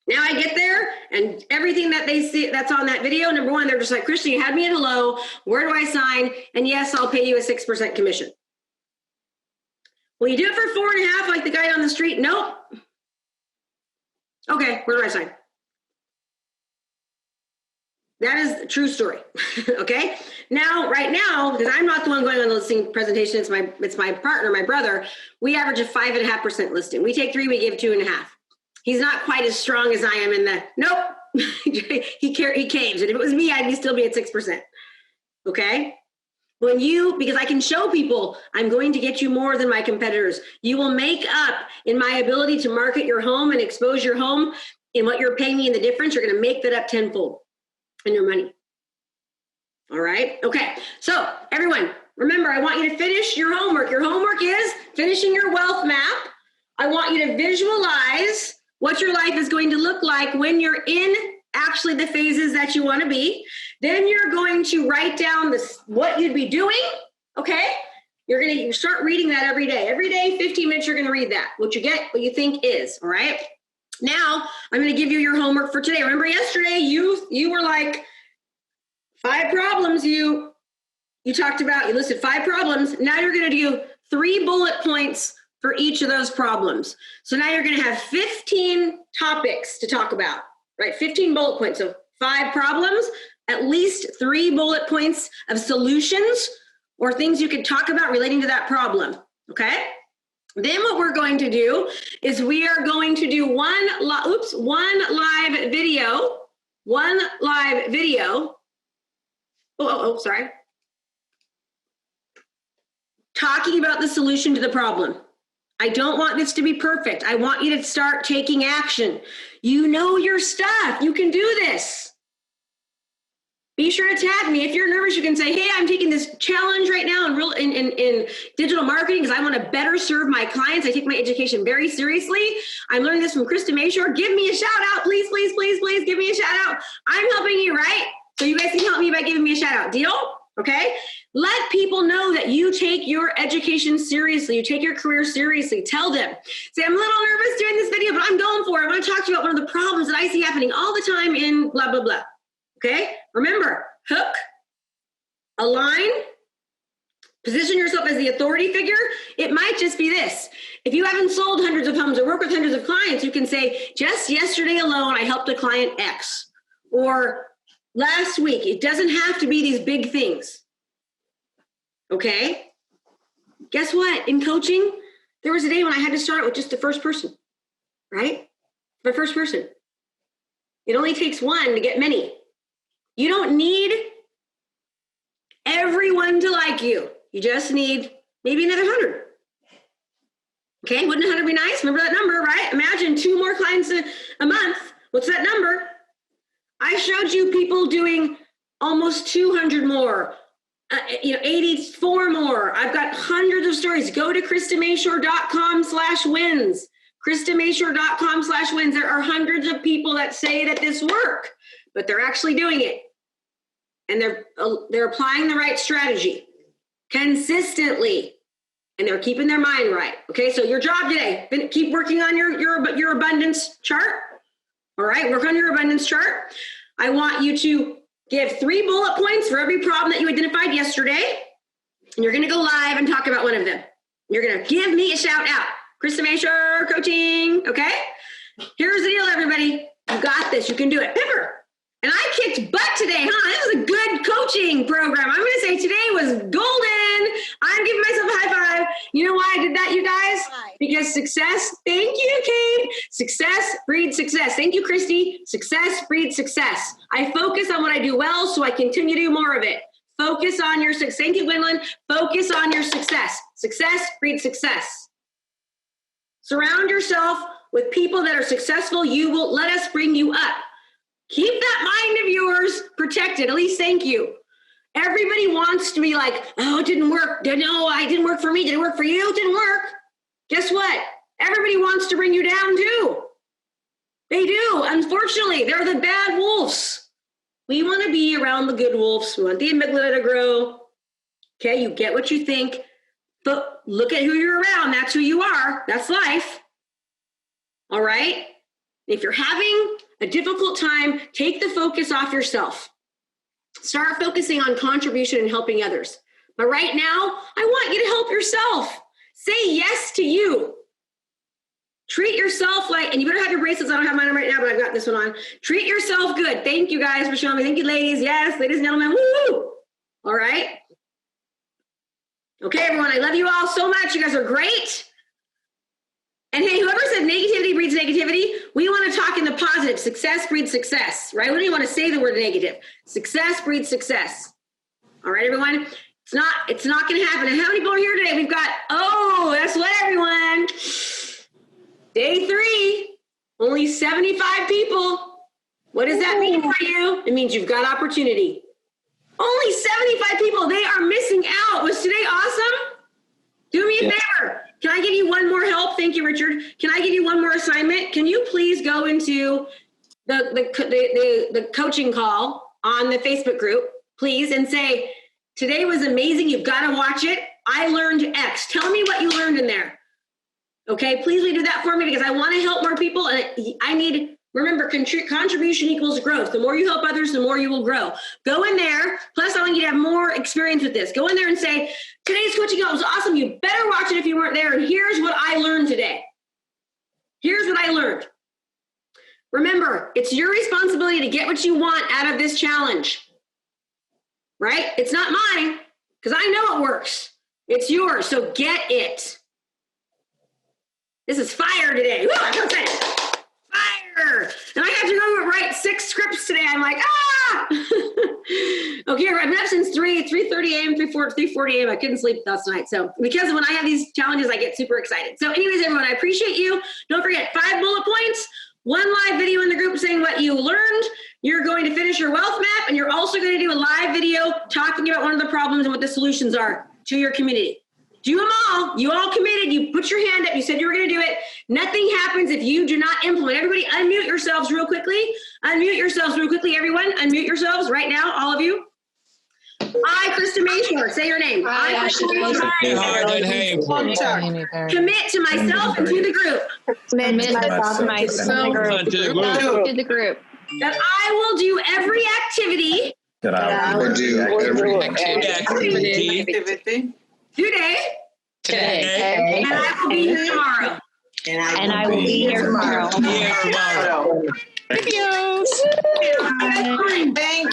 Now I get there and everything that they see that's on that video, number one, they're just like, Krista, you had me at hello. Where do I sign? And yes, I'll pay you a 6% commission. Will you do it for 4.5 like the guy on the street? Nope. Okay, where do I sign? That is a true story. Okay. Now, right now, because I'm not the one going on the listing presentation, it's my partner, my brother. We average a 5.5% listing. We take 3, we give 2.5. He's not quite as strong as I am in the, nope, he caves. And if it was me, I'd still be at 6%. Okay? Because I can show people, I'm going to get you more than my competitors. You will make up in my ability to market your home and expose your home in what you're paying me in the difference. You're going to make that up tenfold in your money. All right? Okay. So everyone, remember, I want you to finish your homework. Your homework is finishing your wealth map. I want you to visualize what your life is going to look like when you're in actually the phases that you want to be. Then you're going to write down what you'd be doing, okay? You're going to start reading that every day. Every day, 15 minutes, you're going to read that. What you get, what you think is, all right? Now, I'm going to give you your homework for today. Remember yesterday, you were like 5 problems you talked about. You listed 5 problems. Now you're going to do 3 bullet points for each of those problems. So now you're going to have 15 topics to talk about, right? 15 bullet points. So 5 problems, at least 3 bullet points of solutions or things you could talk about relating to that problem, okay? Then what we're going to do is we are going to do one live video. Sorry. Talking about the solution to the problem. I don't want this to be perfect. I want you to start taking action. You know your stuff. You can do this. Be sure to tag me. If you're nervous, you can say, hey, I'm taking this challenge right now in digital marketing because I want to better serve my clients. I take my education very seriously. I'm learning this from Krista Mashore. Give me a shout out. Please, please, please, please give me a shout out. I'm helping you, right? So you guys can help me by giving me a shout out. Deal? Okay? Let people know that you take your education seriously. You take your career seriously. Tell them. Say, I'm a little nervous doing this video, but I'm going for it. I want to talk to you about one of the problems that I see happening all the time in blah, blah, blah. Okay? Remember, hook, align, position yourself as the authority figure. It might just be this. If you haven't sold hundreds of homes or work with hundreds of clients, you can say, just yesterday alone, I helped a client X. Or last week. It doesn't have to be these big things. Okay? Guess what? In coaching, there was a day when I had to start with just the first person, right? The first person. It only takes one to get many. You don't need everyone to like you. You just need maybe another 100. Okay, wouldn't 100 be nice? Remember that number, right? Imagine 2 more clients a month. What's that number? I showed you people doing almost 200 more, 84 more. I've got hundreds of stories. Go to KristaMashore.com/wins. KristaMashore.com/wins. There are hundreds of people that say that this work, but they're actually doing it. And they're applying the right strategy consistently, and they're keeping their mind right. Okay, so your job today, keep working on your abundance chart. All right, work on your abundance chart. I want you to give 3 bullet points for every problem that you identified yesterday, and you're going to go live and talk about one of them. You're going to give me a shout out. Krista Mashore Coaching, okay? Here's the deal, everybody. You got this. You can do it. Pipper. And I kicked butt today, huh? This was a good coaching program. I'm going to say today was golden. I'm giving myself a high five. You know why I did that, you guys? Hi. Because success, thank you, Kate. Success breeds success. Thank you, Christy. Success breeds success. I focus on what I do well, so I continue to do more of it. Focus on your success. Thank you, Gwendolyn. Focus on your success. Success breeds success. Surround yourself with people that are successful. You will let us bring you up. Keep that mind of yours protected. At least thank you. Everybody wants to be like, oh, it didn't work. No, it didn't work for me. Did it work for you? It didn't work. Guess what? Everybody wants to bring you down too. They do. Unfortunately, they're the bad wolves. We want to be around the good wolves. We want the amygdala to grow. Okay, you get what you think, but look at who you're around. That's who you are. That's life. All right? If you're having a difficult time, take the focus off yourself. Start focusing on contribution and helping others. But right now, I want you to help yourself. Say yes to you. Treat yourself like, and you better have your bracelets. I don't have mine right now, but I've got this one on. Treat yourself good. Thank you guys for showing me. Thank you, ladies. Yes, ladies and gentlemen. Woo! All right. Okay, everyone. I love you all so much. You guys are great. And hey, whoever said negativity breeds negativity, we want to talk in the positive. Success breeds success, right? We don't even want to say the word negative. Success breeds success. All right, everyone. It's not going to happen. And how many people are here today? We've got, that's what, everyone. Day 3, only 75 people. What does that mean for you? It means you've got opportunity. Only 75 people. They are missing out. Was today awesome? Do me a favor. Can I give you one more help? Thank you, Richard. Can I give you one more assignment? Can you please go into the coaching call on the Facebook group, please, and say, today was amazing. You've got to watch it. I learned X. Tell me what you learned in there. Okay, please do that for me because I want to help more people. And I need, remember, contribution equals growth. The more you help others, the more you will grow. Go in there. Plus, I want you to have more experience with this. Go in there and say, today's coaching call was awesome. You better watch it if you weren't there. And here's what I learned today. Here's what I learned. Remember, it's your responsibility to get what you want out of this challenge. Right? It's not mine because I know it works. It's yours. So get it. This is fire today. Woo, I'm so excited. Fire. And I have to go write 6 scripts today. I'm like, Okay, I've been up since 3:30 a.m., 3:40 a.m. I couldn't sleep last night. So because when I have these challenges, I get super excited. So anyways, everyone, I appreciate you. Don't forget 5 bullet points, 1 live video in the group saying what you learned. You're going to finish your wealth map, and you're also going to do a live video talking about one of the problems and what the solutions are to your community. Do them all. You all committed. You put your hand up. You said you were going to do it. Nothing happens if you do not implement. Everybody unmute yourselves real quickly. Unmute yourselves real quickly, everyone. Unmute yourselves right now, all of you. I, Krista Mashore. Say your name. I, Krista Mashore. Commit to myself and to the group. Commit to myself to the group. That I will do every activity. That I will do every activity. Today. And I will be here tomorrow. And I will be here tomorrow. Thank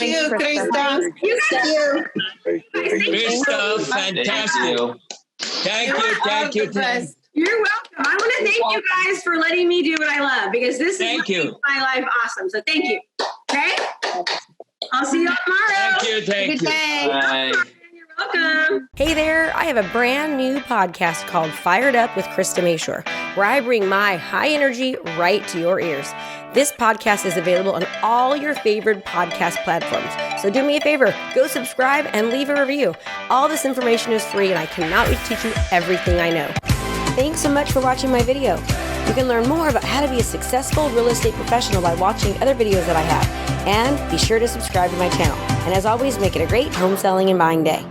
you, Krista. Thank you. Krista, fantastic. Thank you. You're welcome. I want to thank you guys for letting me do what I love because this is what makes my life awesome. So thank you. Okay? I'll see you tomorrow. Thank you. Bye. Welcome. Hey there, I have a brand new podcast called Fired Up with Krista Mashore, where I bring my high energy right to your ears. This podcast is available on all your favorite podcast platforms. So do me a favor, go subscribe and leave a review. All this information is free and I cannot wait to teach you everything I know. Thanks so much for watching my video. You can learn more about how to be a successful real estate professional by watching other videos that I have. And be sure to subscribe to my channel. And as always, make it a great home selling and buying day.